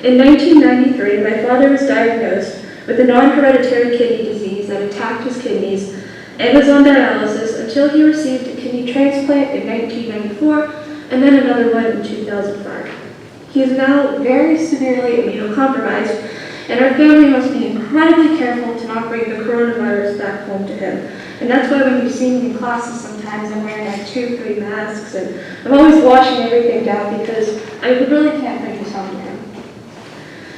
In 1993, my father was diagnosed with a non-hereditary kidney disease that attacked his kidneys and was on dialysis until he received a kidney transplant in 1994 and then another one in 2005. He is now very severely immunocompromised, and our family must be incredibly careful to not bring the coronavirus back home to him. And that's why when you see me in classes sometimes I'm wearing like 2-3 masks, and I'm always washing everything down because I really can't bring this home to him.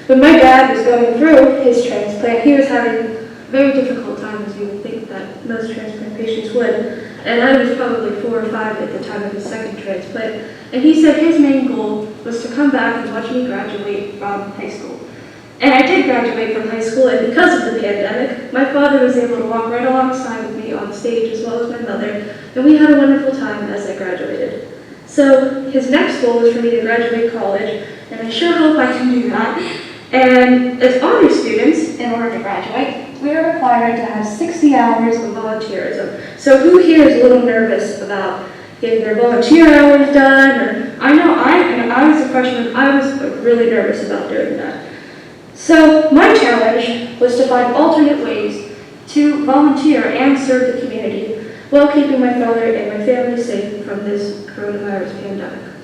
When my dad was going through his transplant, he was having a very difficult time, as you would think that most transplant patients would. And I was probably 4 or 5 at the time of his second transplant. And he said his main goal was to come back and watch me graduate from high school. And I did graduate from high school, and because of the pandemic, my father was able to walk right alongside with me on stage as well as my mother, and we had a wonderful time as I graduated. So his next goal was for me to graduate college, and I sure hope I can do that. And as honor students, in order to graduate, we are required to have 60 hours of volunteerism. So who here is a little nervous about getting their volunteer hours done? Or I know I was a freshman, I was really nervous about doing that. So my challenge was to find alternate ways to volunteer and serve the community while keeping my father and my family safe from this coronavirus pandemic.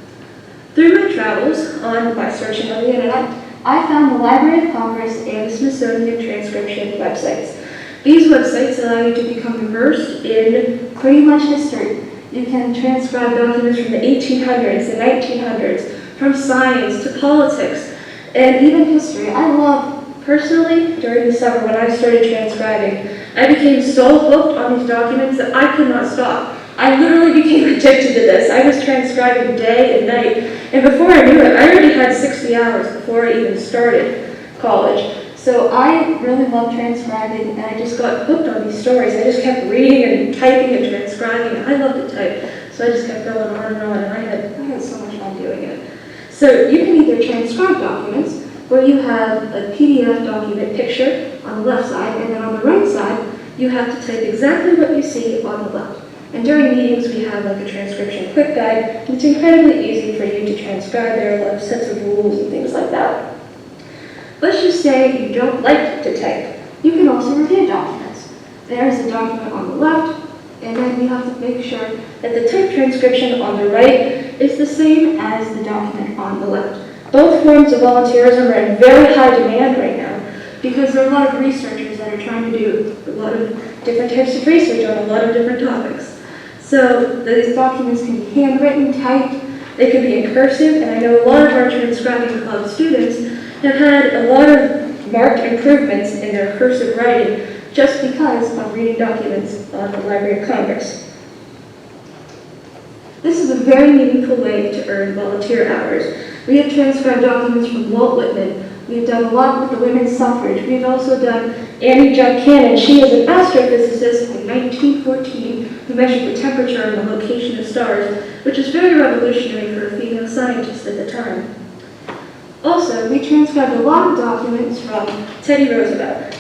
Through my travels by searching on the internet, I found the Library of Congress and the Smithsonian transcription websites. These websites allow you to become immersed in pretty much history. You can transcribe documents from the 1800s, the 1900s, from science to politics, and even history. I love, personally, during the summer when I started transcribing, I became so hooked on these documents that I could not stop. I literally became addicted to this. I was transcribing day and night, and before I knew it, I already had 60 hours before I even started college. So I really love transcribing, and I just got hooked on these stories. I just kept reading and typing and transcribing, and I love to type, so I just kept going on, and I had so much fun doing it. So you can either transcribe documents, where you have a PDF document picture on the left side, and then on the right side, you have to type exactly what you see on the left. And during meetings, we have like a transcription quick guide, and it's incredibly easy for you to transcribe. There are a lot of sets of rules and things like that. Let's just say you don't like to type. You can also review documents. There's a document on the left, and then you have to make sure that the typed transcription on the right is the same as the document on the left. Both forms of volunteerism are in very high demand right now because there are a lot of researchers that are trying to do a lot of different types of research on a lot of different topics. So these documents can be handwritten, typed, they can be in cursive, and I know a lot of our Transcribing Club students have had a lot of marked improvements in their cursive writing just because of reading documents on the Library of Congress. This is a very meaningful way to earn volunteer hours. We have transcribed documents from Walt Whitman. We've done a lot with the women's suffrage. We've also done Annie Judd Cannon. She is an astrophysicist in 1914 who measured the temperature and the location of stars, which is very revolutionary for a female scientist at the time. Also, we transcribed a lot of documents from Teddy Roosevelt.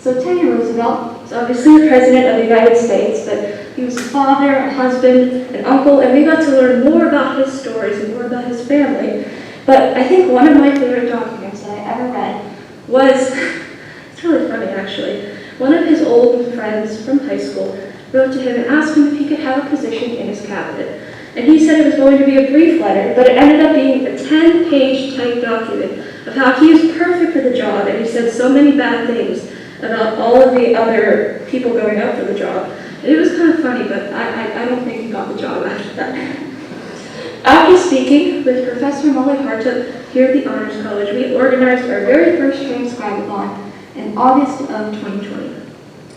So Teddy Roosevelt is obviously the President of the United States, but he was a father, a husband, an uncle, and we got to learn more about his stories and more about his family. But I think one of my favorite documents that I ever read was, it's really funny actually, one of his old friends from high school wrote to him and asked him if he could have a position in his cabinet. And he said it was going to be a brief letter, but it ended up being a 10-page typed document of how he was perfect for the job, and he said so many bad things about all of the other people going up for the job. And it was kind of funny, but I don't think he got the job after that. After speaking with Professor Molly Hartup here at the Honors College, we organized our very first Transcribe-a-thon in August of 2020.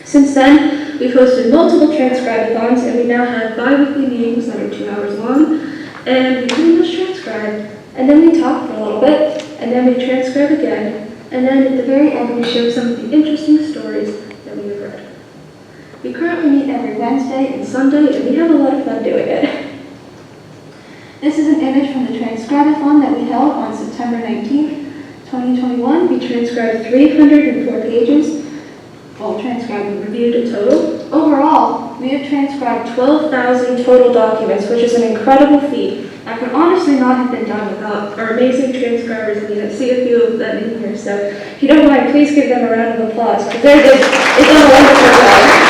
Since then, we've hosted multiple Transcribe-a-thons, and we now have bi-weekly meetings that are 2 hours long, and we pretty much transcribe, and then we talk for a little bit, and then we transcribe again, and then at the very end we share some of the interesting stories that we have read. We currently meet every Wednesday and Sunday, and we have a lot of fun doing it. This is an image from the Transcribe-a-thon that we held on September 19th, 2021. We transcribed 304 pages, well, transcribed and reviewed a total. Overall, we have transcribed 12,000 total documents, which is an incredible feat. That could honestly not have been done without our amazing transcribers. I see a few of them in here, so if you don't mind, please give them a round of applause, because they've done a wonderful job.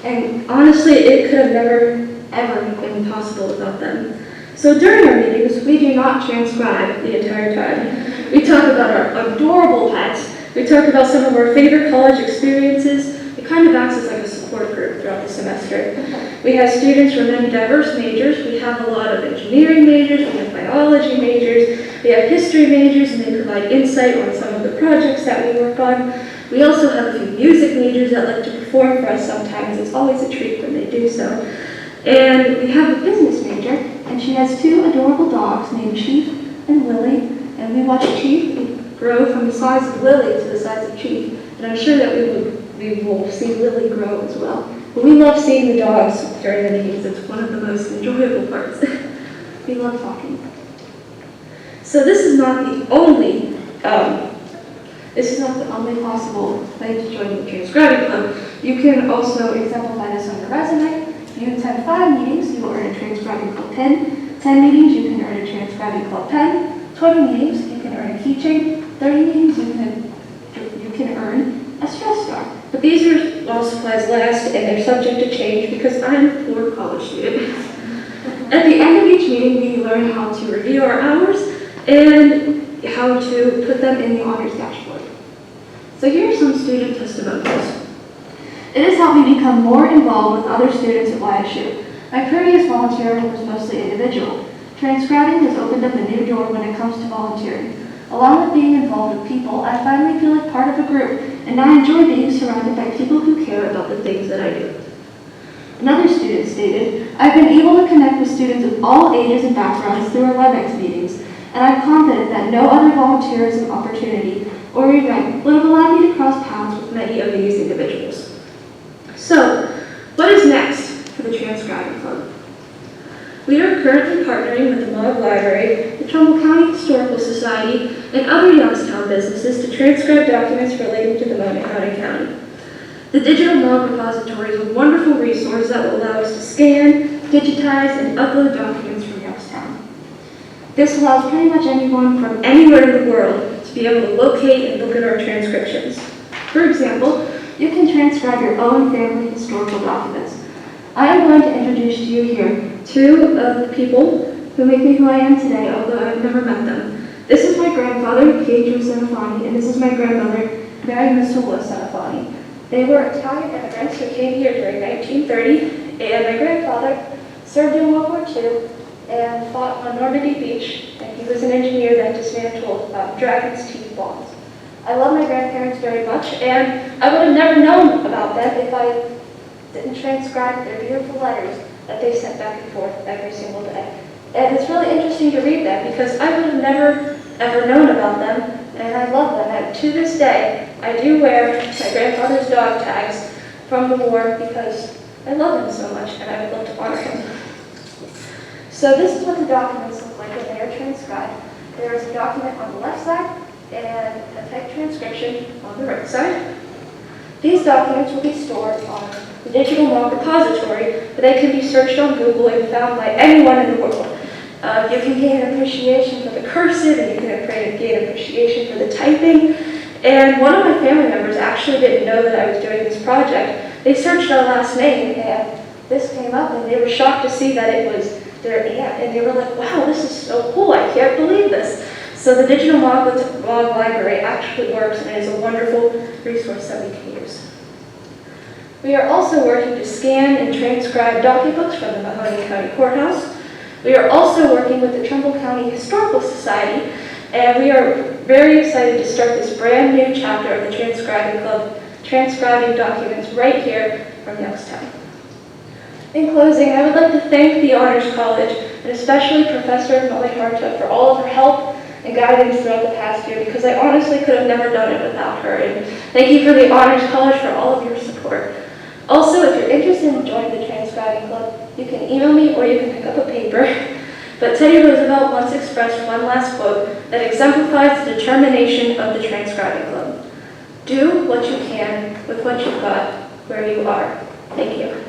And honestly, it could have never, ever been possible without them. So during our meetings, we do not transcribe the entire time. We talk about our adorable pets. We talk about some of our favorite college experiences. It kind of acts as like a support group throughout the semester. We have students from many diverse majors. We have a lot of engineering majors, we have biology majors, we have history majors, and they provide insight on some of the projects that we work on. We also have a few music majors that like to perform for us sometimes. It's always a treat when they do so. And we have a business major, and she has 2 adorable dogs named Chief and Lily. And we watch Chief grow from the size of Lily to the size of Chief. And I'm sure that we will see Lily grow as well. But we love seeing the dogs during the meetings. It's one of the most enjoyable parts. We love talking. So this is not the only possible way to join the Transcribing Club. You can also exemplify this on your resume. If you attend 5 meetings, you will earn a Transcribing Club pin. 10 meetings, you can earn a Transcribing Club pen. 20 meetings, you can earn a keychain. 30 meetings, you can earn a stress star. But these are all supplies last, and they're subject to change because I'm a poor college student. At the end of each meeting, we learn how to review our hours and how to put them in the honors dashboard. So here are some student testimonials. It has helped me become more involved with other students at YSU. My previous volunteer was mostly individual. Transcribing has opened up a new door when it comes to volunteering. Along with being involved with people, I finally feel like part of a group, and I enjoy being surrounded by people who care about the things that I do. Another student stated, I've been able to connect with students of all ages and backgrounds through our WebEx meetings, and I'm confident that no other volunteerism opportunity or event would have allowed me to cross paths with many of these individuals. So, what is next for the Transcribing Club? We are currently partnering with the Mog Library, the Trumbull County Historical Society, and other Youngstown businesses to transcribe documents relating to the Mountain County. The Digital Mog Repository is a wonderful resource that will allow us to scan, digitize, and upload documents from Youngstown. This allows pretty much anyone from anywhere in the world to be able to locate and look at our transcriptions. For example, you can transcribe your own family historical documents. I am going to introduce to you here 2 of the people who make me who I am today, although I've never met them. This is my grandfather, Pietro Centofanti, and this is my grandmother, Mary Missoula Centofanti. They were Italian immigrants who came here during 1930, and my grandfather served in World War II and fought on Normandy Beach, and he was an engineer that dismantled Dragon's Teeth bombs. I love my grandparents very much, and I would have never known about them if I didn't transcribe their beautiful letters that they sent back and forth every single day. And it's really interesting to read them because I would have never ever known about them, and I love them. And to this day, I do wear my grandfather's dog tags from the war because I love him so much and I would love to honor him. So this is what the documents look like when they are transcribed. There is a document on the left side and a typed transcription on the right side. These documents will be stored on the Digital Mog Repository, but they can be searched on Google and found by anyone in the world. You can gain an appreciation for the cursive, and you can gain appreciation for the typing, And one of my family members actually didn't know that I was doing this project. They searched our last name and this came up and they were shocked to see that it was their aunt. And they were like, wow, this is so cool, I can't believe this. So the Digital Blog Library actually works and is a wonderful resource that we can use. We are also working to scan and transcribe docubooks from the Mahoney County Courthouse. We are also working with the Trumbull County Historical Society, and we are very excited to start this brand new chapter of the Transcribing Club, transcribing documents right here from Youngstown. In closing, I would like to thank the Honors College, and especially Professor Molly Harta, for all of her help and guidance throughout the past year, because I honestly could have never done it without her. And thank you for the Honors College for all of your support. Also, if you're interested in joining the Transcribing Club, you can email me or you can pick up a paper. But Teddy Roosevelt once expressed one last quote that exemplifies the determination of the Transcribing Club. Do what you can with what you've got where you are. Thank you.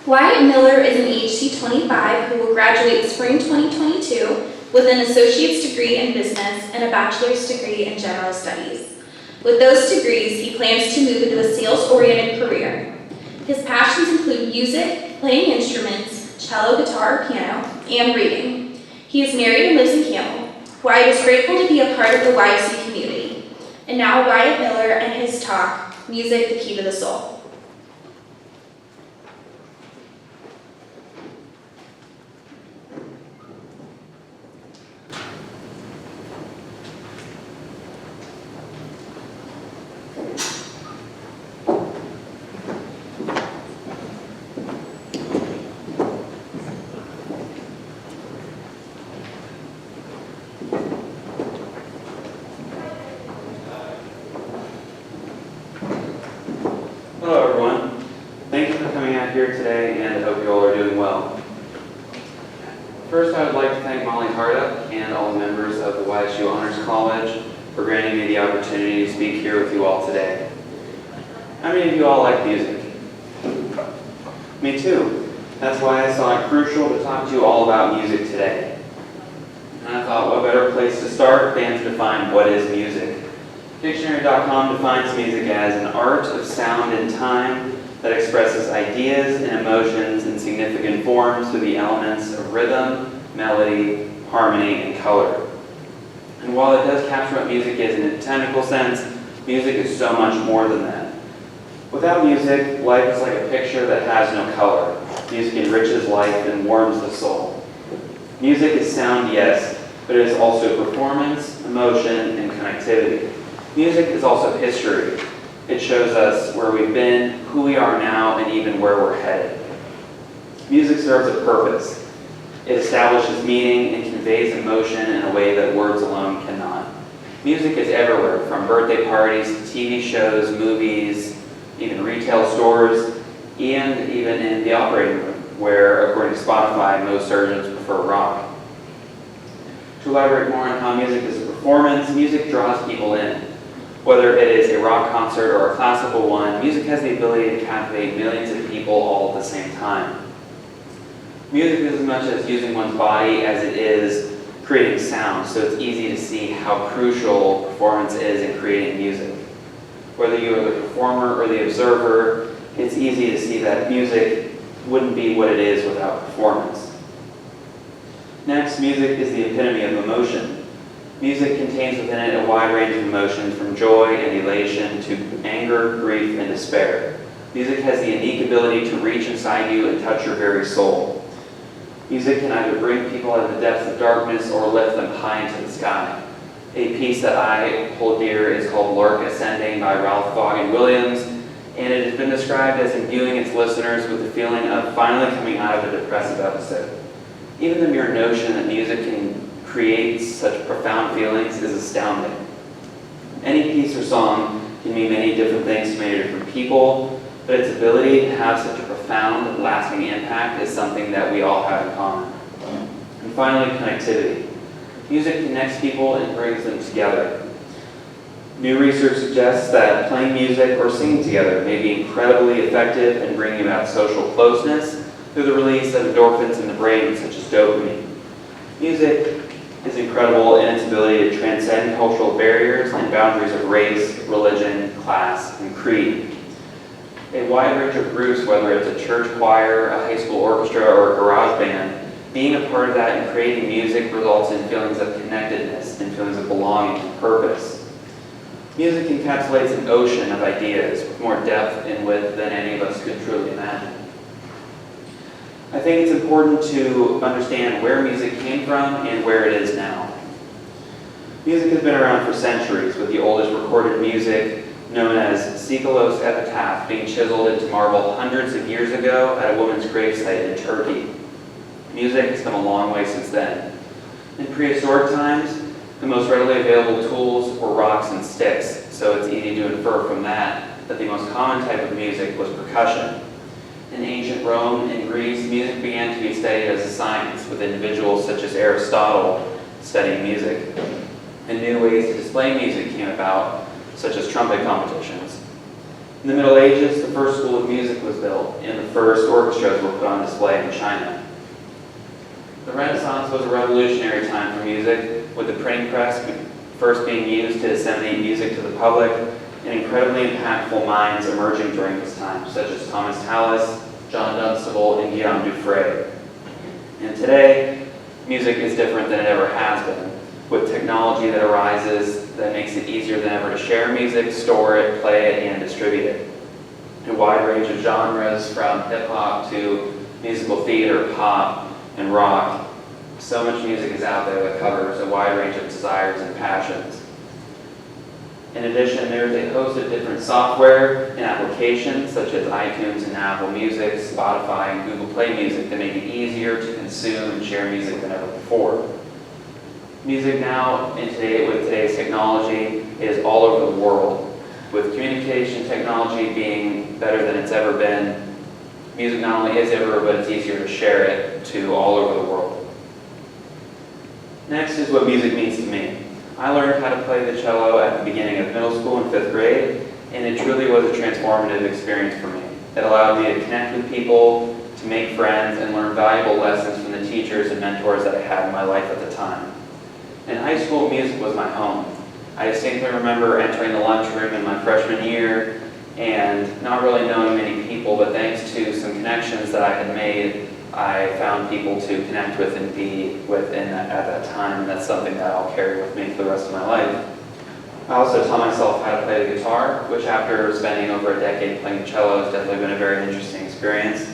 Wyatt Miller is an HC 25 who will graduate spring 2022 with an associate's degree in business and a bachelor's degree in general studies. With those degrees, he plans to move into a sales-oriented career. His passions include music, playing instruments, cello, guitar, piano, and reading. He is married and lives in Campbell. Wyatt is grateful to be a part of the YC community. And now Wyatt Miller and his talk, Music, the Key to the Soul. Hello everyone. Thank you for coming out here today, and I hope you all are doing well. First, I would like to thank Molly Harda and all the members of the YSU Honors College for granting me the opportunity to speak here with you all today. How many of you all like music? Me too. That's why I saw it crucial to talk to you all about music today. And I thought, what better place to start than to define what is music. Dictionary.com defines music as an art of sound and time that expresses ideas and emotions in significant forms through the elements of rhythm, melody, harmony, and color. And while it does capture what music is in a technical sense, music is so much more than that. Without music, life is like a picture that has no color. Music enriches life and warms the soul. Music is sound, yes, but it is also performance, emotion, and connectivity. Music is also history. It shows us where we've been, who we are now, and even where we're headed. Music serves a purpose. It establishes meaning and conveys emotion in a way that words alone cannot. Music is everywhere, from birthday parties to TV shows, movies, even retail stores, and even in the operating room, where, according to Spotify, most surgeons prefer rock. To elaborate more on how music is a performance, music draws people in. Whether it is a rock concert or a classical one, music has the ability to captivate millions of people all at the same time. Music is as much as using one's body as it is creating sound, so it's easy to see how crucial performance is in creating music. Whether you are the performer or the observer, it's easy to see that music wouldn't be what it is without performance. Next, music is the epitome of emotion. Music contains within it a wide range of emotions, from joy and elation to anger, grief, and despair. Music has the unique ability to reach inside you and touch your very soul. Music can either bring people out of the depths of darkness or lift them high into the sky. A piece that I hold dear is called Lark Ascending by Ralph Vaughan Williams, and it has been described as imbuing its listeners with the feeling of finally coming out of a depressive episode. Even the mere notion that music can create such profound feelings is astounding. Any piece or song can mean many different things to many different people, but its ability to have such a profound, lasting impact is something that we all have in common. finally, connectivity. Music connects people and brings them together. New research suggests that playing music or singing together may be incredibly effective in bringing about social closeness through the release of endorphins in the brain, such as dopamine. Music is incredible in its ability to transcend cultural barriers and boundaries of race, religion, class, and creed. A wide range of groups, whether it's a church choir, a high school orchestra, or a garage band, being a part of that and creating music results in feelings of connectedness and feelings of belonging and purpose. Music encapsulates an ocean of ideas with more depth and width than any of us could truly imagine. I think it's important to understand where music came from and where it is now. Music has been around for centuries, with the oldest recorded music known as Sokolov epitaph being chiseled into marble hundreds of years ago at a woman's gravesite in Turkey. Music has come a long way since then. In prehistoric times, the most readily available tools were rocks and sticks, so it's easy to infer from that the most common type of music was percussion. In ancient Rome and Greece, music began to be studied as a science, with individuals such as Aristotle studying music. And new ways to display music came about, such as trumpet competitions. In the Middle Ages, the first school of music was built, and the first orchestras were put on display in China. The Renaissance was a revolutionary time for music, with the printing press first being used to disseminate music to the public, and incredibly impactful minds emerging during this time, such as Thomas Tallis, John Dunstable, and Guillaume Dufresne. And today, music is different than it ever has been, with technology that arises that makes it easier than ever to share music, store it, play it, and distribute it. A wide range of genres, from hip-hop to musical theater, pop, and rock. So much music is out there that covers a wide range of desires and passions. In addition, there's a host of different software and applications such as iTunes and Apple Music, Spotify, and Google Play Music that make it easier to consume and share music than ever before. Music now, with today's technology, is all over the world. With communication technology being better than it's ever been, music not only is everywhere, but it's easier to share it to all over the world. Next is what music means to me. I learned how to play the cello at the beginning of middle school in 5th grade, and it truly was a transformative experience for me. It allowed me to connect with people, to make friends, and learn valuable lessons from the teachers and mentors that I had in my life at the time. In high school, music was my home. I distinctly remember entering the lunchroom in my freshman year and not really knowing many people, but thanks to some connections that I had made, I found people to connect with and be with at that time, and that's something that I'll carry with me for the rest of my life. I also taught myself how to play the guitar, which after spending over a decade playing the cello has definitely been a very interesting experience.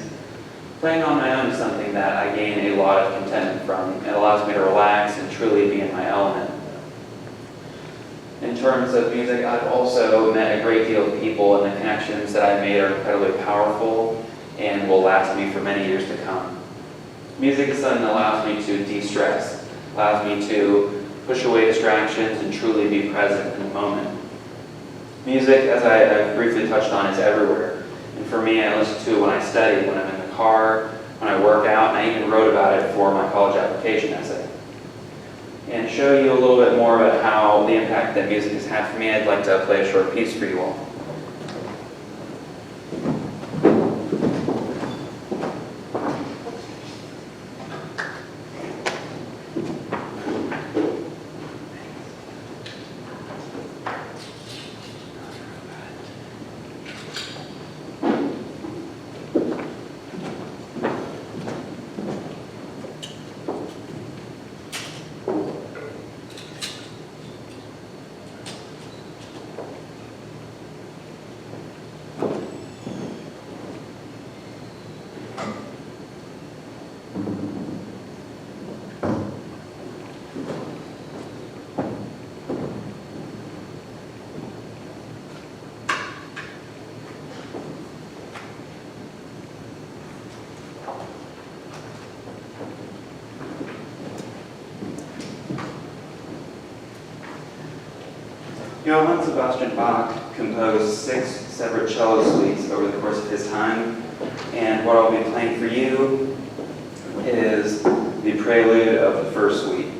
Playing on my own is something that I gain a lot of contentment from. It allows me to relax and truly be in my element. In terms of music, I've also met a great deal of people, and the connections that I've made are incredibly powerful and will last me for many years to come. Music is something that allows me to de-stress, allows me to push away distractions and truly be present in the moment. Music, as I briefly touched on, is everywhere. And for me, I listen to it when I study, when I'm in the car, when I work out, and I even wrote about it for my college application essay. And to show you a little bit more about how the impact that music has had for me, I'd like to play a short piece for you all. Johann Sebastian Bach composed 6 separate cello suites over the course of his time, and what I'll be playing for you is the prelude of the first suite.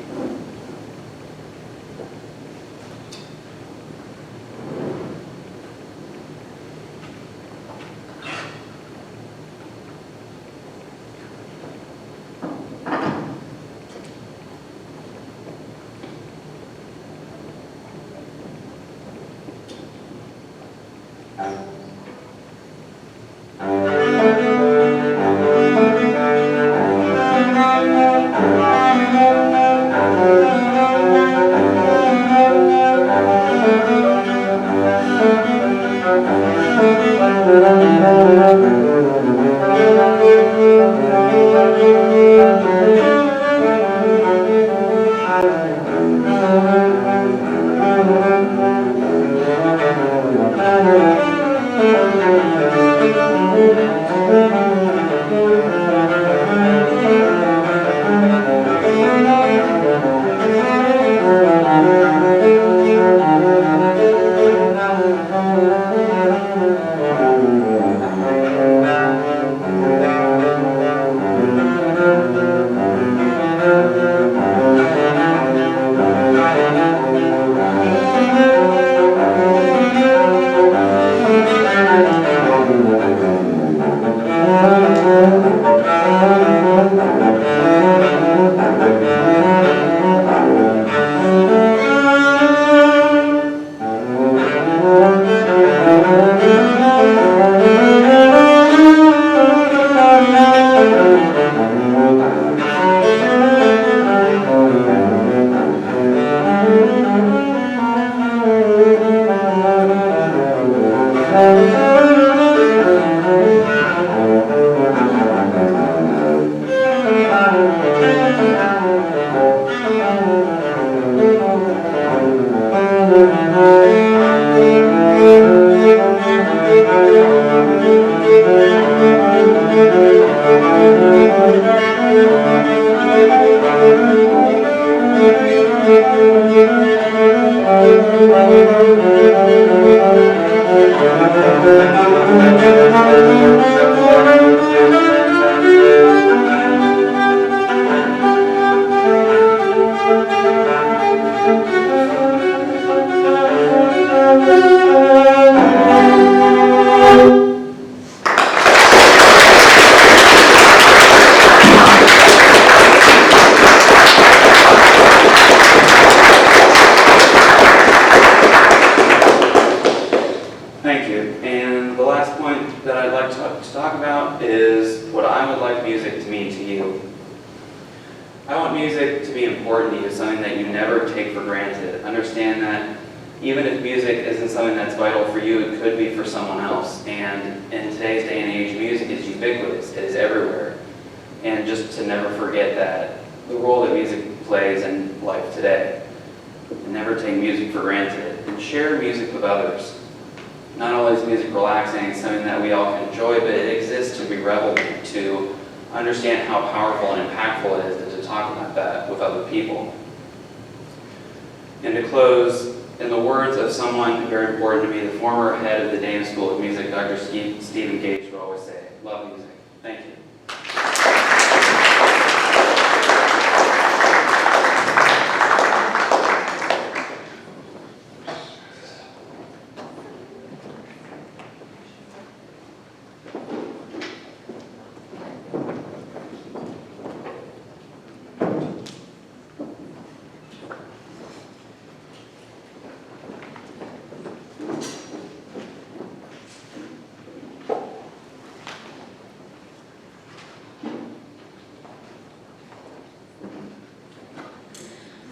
And to close, in the words of someone very important to me, the former head of the Dana School of Music, Dr. Stephen Gage, would always say, love music. Thank you.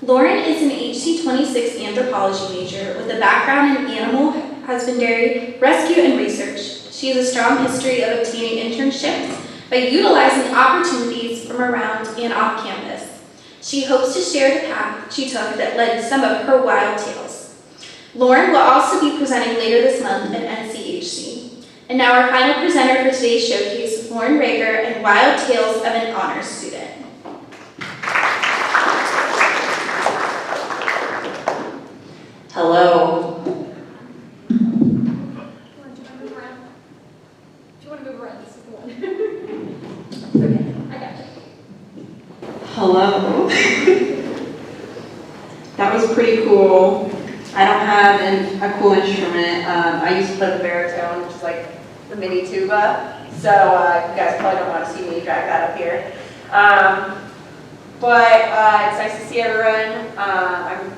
Lauren is an HC26 anthropology major with a background in animal husbandry, rescue, and research. She has a strong history of obtaining internships by utilizing opportunities from around and off campus. She hopes to share the path she took that led to some of her wild tales. Lauren will also be presenting later this month at NCHC. And now our final presenter for today's showcase, Lauren Rager and Wild Tales of an Honors Student. Hello. Do you want to move around? Do you want to move around? This is the one. Okay, I got you. Hello. That was pretty cool. I don't have a cool instrument. I used to play the baritone, which is like the mini tuba. So you guys probably don't want to see me drag that up here. But it's nice to see everyone.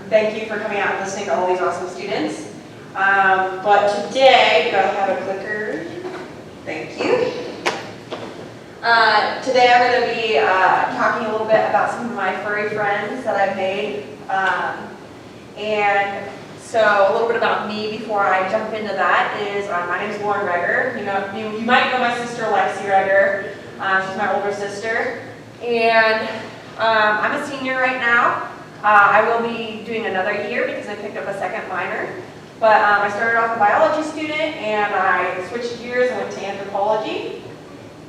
Thank you for coming out and listening to all these awesome students. But today, gotta have a clicker. Thank you. Today I'm going to be talking a little bit about some of my furry friends that I've made. And so a little bit about me before I jump into that is my name is Gregory. You might know my sister Lexi Gregory. She's my older sister. And I'm a senior right now. I will be doing another year because I picked up a second minor. But I started off a biology student and I switched gears and went to anthropology.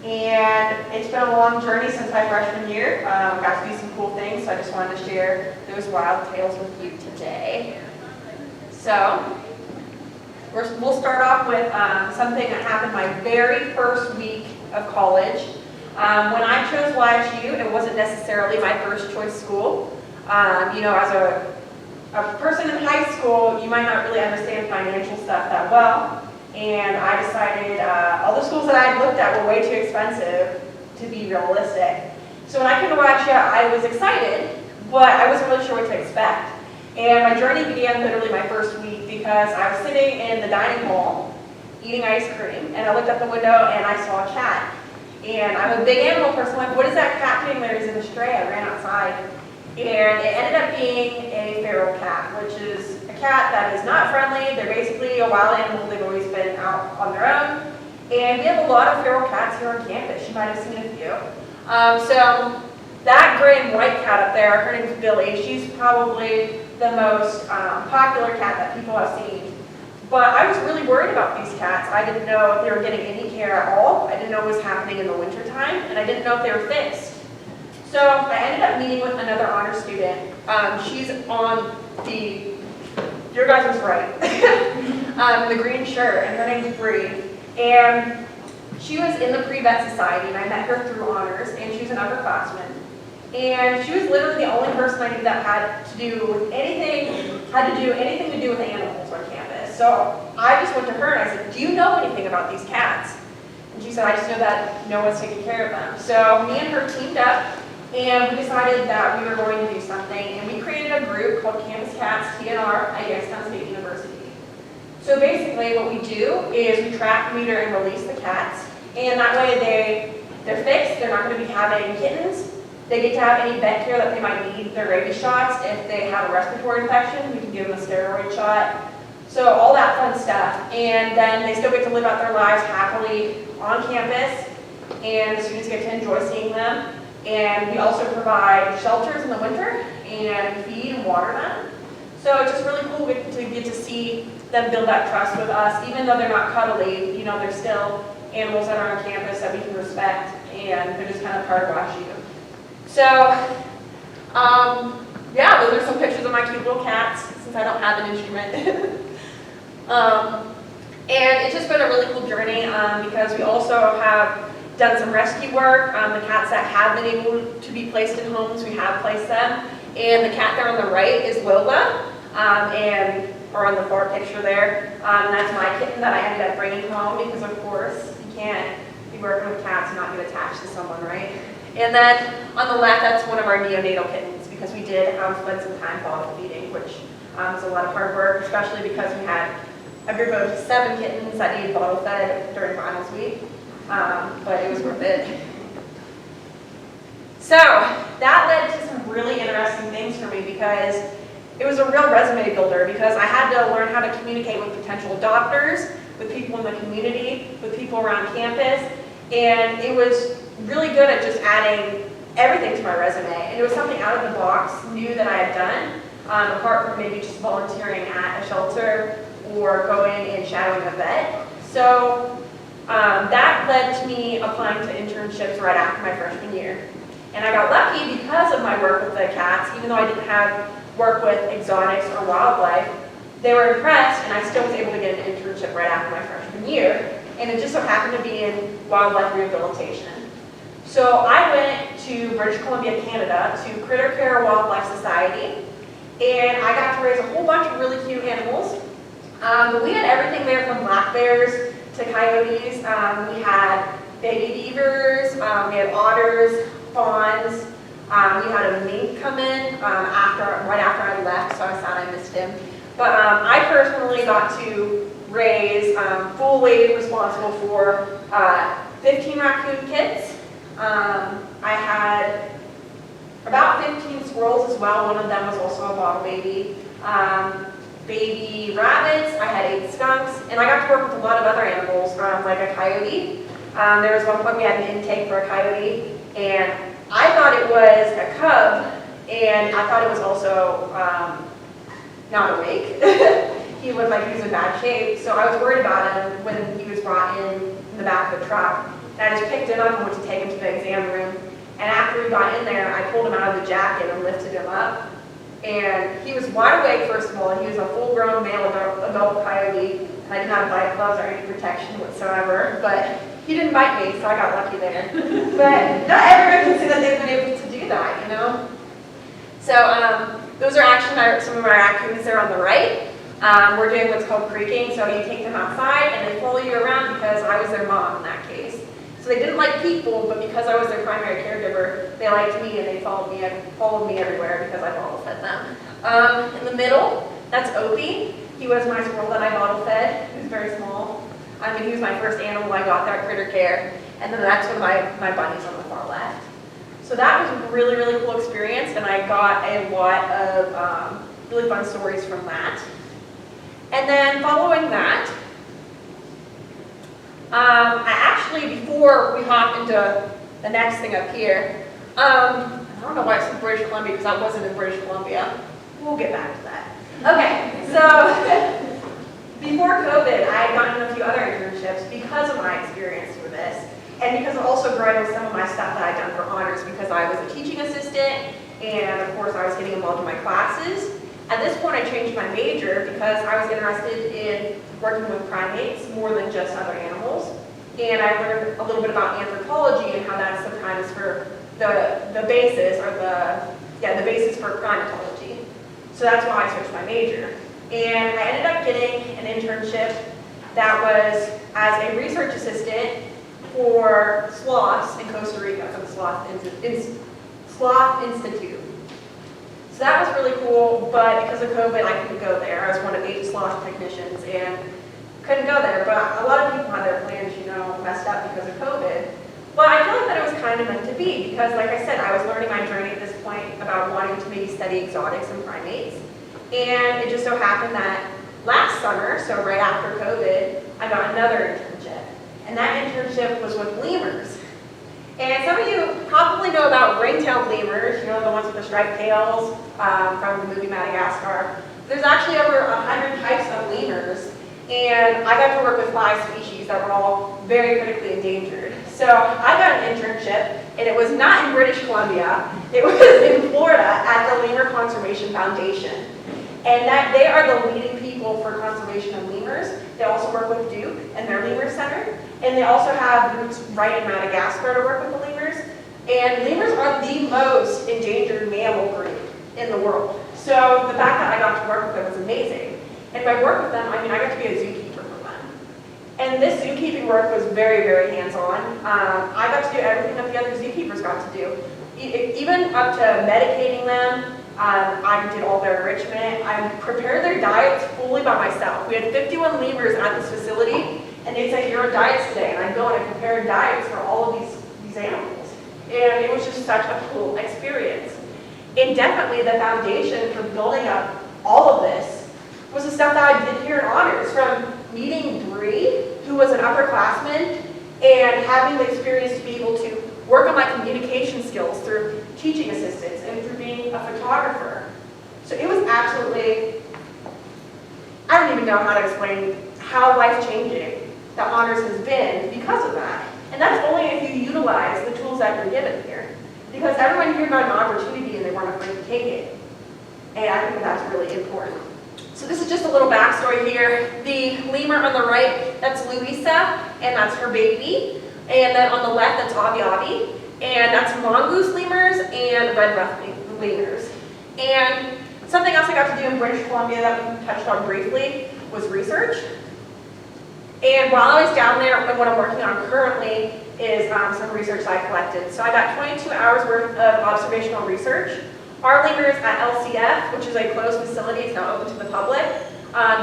And it's been a long journey since my freshman year. Got to do some cool things, so I just wanted to share those wild tales with you today. So, we'll start off with something that happened my very first week of college. When I chose YSU, it wasn't necessarily my first choice school. As a person in high school, you might not really understand financial stuff that well. And I decided all the schools that I had looked at were way too expensive to be realistic. So when I came to YSU, I was excited, but I wasn't really sure what to expect. And my journey began literally my first week because I was sitting in the dining hall eating ice cream, and I looked out the window and I saw a cat. And I'm a big animal person. I'm like, what is that cat doing there? He's in a stray. I ran outside. And it ended up being a feral cat, which is a cat that is not friendly. They're basically a wild animal. They've always been out on their own. And we have a lot of feral cats here on campus. You might have seen a few. So that gray and white cat up there, her name is Billy. She's probably the most popular cat that people have seen. But I was really worried about these cats. I didn't know if they were getting any care at all. I didn't know what was happening in the wintertime. And I didn't know if they were fixed. So I ended up meeting with another honor student. She's on your guys was right, the green shirt, and her name's Bree. And she was in the pre-vet society, and I met her through honors, and she was an upperclassman. And she was literally the only person I knew that had to do anything to do with animals on campus. So I just went to her and I said, do you know anything about these cats? And she said, I just know that no one's taking care of them. So me and her teamed up. And we decided that we were going to do something, and we created a group called Campus Cats TNR at Youngstown State University. So basically what we do is we trap, neuter, and release the cats, and that way they're fixed, they're not going to be having kittens, they get to have any vet care that they might need, their rabies shots. If they have a respiratory infection, we can give them a steroid shot. So all that fun stuff, and then they still get to live out their lives happily on campus, and the students get to enjoy seeing them. And we also provide shelters in the winter and feed and water them. So it's just really cool to get to see them build that trust with us, even though they're not cuddly. They're still animals that are on campus that we can respect, and they're just kind of part of YSU. So, yeah, those are some pictures of my cute little cats, since I don't have an instrument. And it's just been a really cool journey because we also have done some rescue work. The cats that have been able to be placed in homes, we have placed them. And the cat there on the right is Lola, or on the far picture there. And that's my kitten that I ended up bringing home because, of course, you can't be working with cats and not get attached to someone, right? And then on the left, that's one of our neonatal kittens because we did spend some time bottle feeding, which is a lot of hard work, especially because we had a group of 7 kittens that needed bottle fed during finals week. But it was worth it. So that led to some really interesting things for me because it was a real resume builder because I had to learn how to communicate with potential adopters, with people in the community, with people around campus, and it was really good at just adding everything to my resume. And it was something out of the box, new that I had done, apart from maybe just volunteering at a shelter or going and shadowing a vet. So that led to me applying to internships right after my freshman year. And I got lucky because of my work with the cats, even though I didn't have work with exotics or wildlife, they were impressed and I still was able to get an internship right after my freshman year. And it just so happened to be in wildlife rehabilitation. So I went to British Columbia, Canada to Critter Care Wildlife Society, and I got to raise a whole bunch of really cute animals. We had everything there from black bears to coyotes. We had baby beavers, we had otters, fawns. We had a mink come in right after I left, so I was sad I missed him. But I personally got to raise, fully responsible for 15 raccoon kits. I had about 15 squirrels as well. One of them was also a bottle baby. Baby rabbits, I had 8 skunks, and I got to work with a lot of other animals, like a coyote. There was one point we had an intake for a coyote, and I thought it was a cub, and I thought it was also not awake. He looked like he was in bad shape, so I was worried about him when he was brought in the back of the truck. And I just picked him up and went to take him to the exam room. And after we got in there, I pulled him out of the jacket and lifted him up. And he was wide awake, first of all, and he was a full-grown male adult coyote. And I didn't have bite gloves or any protection whatsoever, but he didn't bite me, so I got lucky there. But not everyone can say that they've been able to do that, you know? So those are actually some of my raccoons there on the right. We're doing what's called creaking, so you take them outside and they follow you around because I was their mom in that case. So they didn't like people, but because I was their primary caregiver, they liked me and they followed me everywhere because I bottle fed them. In the middle, that's Opie. He was my squirrel that I bottle fed. He was very small. I mean, he was my first animal I got there at Critter Care. And then that's one of my bunnies on the far left. So that was a really, really cool experience, and I got a lot of really fun stories from that. And then following that, I actually, before we hop into the next thing up here, I don't know why it's in British Columbia because I wasn't in British Columbia. We'll get back to that. Okay, so before COVID, I had gotten a few other internships because of my experience with this, and because of also growing with some of my stuff that I'd done for honors because I was a teaching assistant, and of course I was getting involved in my classes. At this point, I changed my major because I was interested in working with primates more than just other animals. And I learned a little bit about anthropology and how that's sometimes for the basis, or the basis for primatology. So that's why I switched my major. And I ended up getting an internship that was as a research assistant for sloths in Costa Rica, for the Sloth Institute. So that was really cool, but because of COVID, I couldn't go there. I was one of 8 sloth technicians and couldn't go there, but a lot of people had their plans, you know, messed up because of COVID. But I feel like that it was kind of meant to be, because like I said, I was learning my journey at this point about wanting to maybe study exotics and primates. And it just so happened that last summer, so right after COVID, I got another internship. And that internship was with lemurs. And some of you probably know about ring-tailed lemurs, you know, the ones with the striped tails from the movie Madagascar. There's actually over 100 types of lemurs, and I got to work with 5 species that were all very critically endangered. So I got an internship, and it was not in British Columbia, it was in Florida at the Lemur Conservation Foundation. And that they are the leading people for conservation of lemurs. They also work with Duke and their lemur center. And they also have groups right in Madagascar to work with the lemurs. And lemurs are the most endangered mammal group in the world. So the fact that I got to work with them was amazing. And by work with them, I mean I got to be a zookeeper for them. And this zookeeping work was very, very hands-on. I got to do everything that the other zookeepers got to do. Even up to medicating them. I did all their enrichment. I prepared their diets fully by myself. We had 51 lemurs at this facility, and they'd say, "Here are diets today," and I'd go and I prepared diets for all of these animals. And it was just such a cool experience. And definitely the foundation for building up all of this was the stuff that I did here in honors, from meeting Bree, who was an upperclassman, and having the experience to be able to work on my communication skills through teaching assistants and through being a photographer. So it was absolutely, I don't even know how to explain how life-changing that honors has been because of that. And that's only if you utilize the tools that you're given here. Because everyone here got an opportunity and they weren't afraid to take it. And I think that's really important. So this is just a little backstory here. The lemur on the right, that's Louisa, and that's her baby. And then on the left, that's Avi Avi. And that's mongoose lemurs and red ruff lemurs. And something else I got to do in British Columbia that we touched on briefly was research. And while I was down there, and what I'm working on currently is some research I collected. So I got 22 hours worth of observational research. Our lemurs at LCF, which is a closed facility, it's not open to the public,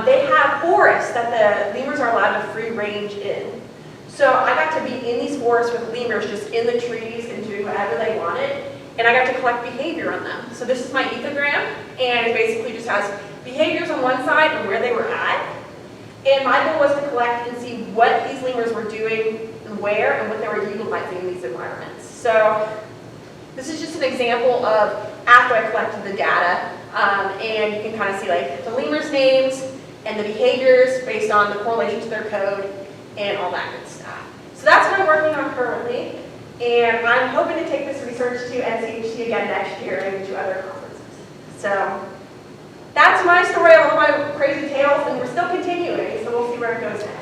they have forests that the lemurs are allowed to free range in. So I got to be in these forests with lemurs just in the trees and doing whatever they wanted. And I got to collect behavior on them. So this is my ecogram, and it basically just has behaviors on one side and where they were at. And my goal was to collect and see what these lemurs were doing and where and what they were utilizing in these environments. So this is just an example of after I collected the data, and you can kind of see like the lemurs' names and the behaviors based on the correlation to their code and all that good stuff. So that's what I'm working on currently. And I'm hoping to take this research to NCHC again next year and to other conferences. So that's my story of all my crazy tales, and we're still continuing, so we'll see where it goes next.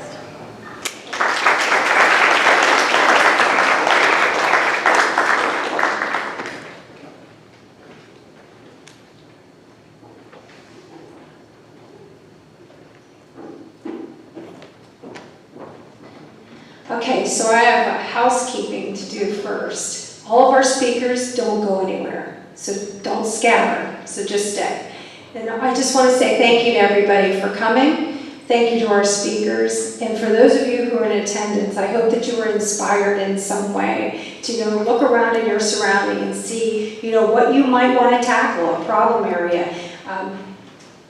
Okay, so I have housekeeping to do first. All of our speakers don't go anywhere, so don't scatter, so just stay. And I just want to say thank you to everybody for coming. Thank you to our speakers. And for those of you who are in attendance, I hope that you were inspired in some way to look around in your surrounding and see what you might want to tackle, a problem area.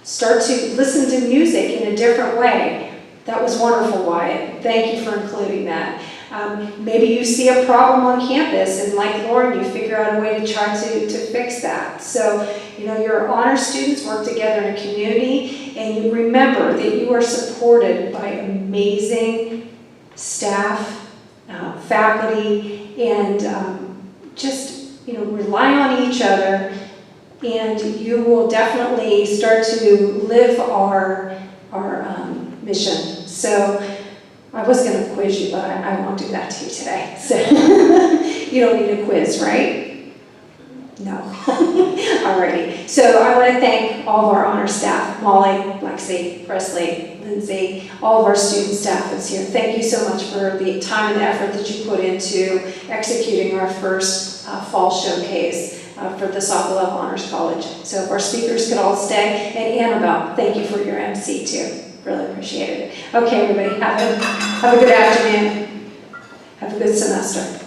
Start to listen to music in a different way. That was wonderful, Wyatt. Thank you for including that. Maybe you see a problem on campus, and like Lauren, you figure out a way to try to fix that. So, your honor students work together in a community, and you remember that you are supported by amazing staff, faculty, and just, rely on each other, and you will definitely start to live our mission. So I was going to quiz you, but I won't do that to you today. So you don't need a quiz, right? No. Alrighty. So I want to thank all of our honor staff, Molly, Lexi, Presley, Lindsay, all of our student staff that's here. Thank you so much for the time and effort that you put into executing our first fall showcase for the Sokolov Honors College. So if our speakers could all stay, and Annabelle, thank you for your MC too. Really appreciate it. Okay, everybody, have a good afternoon. Have a good semester.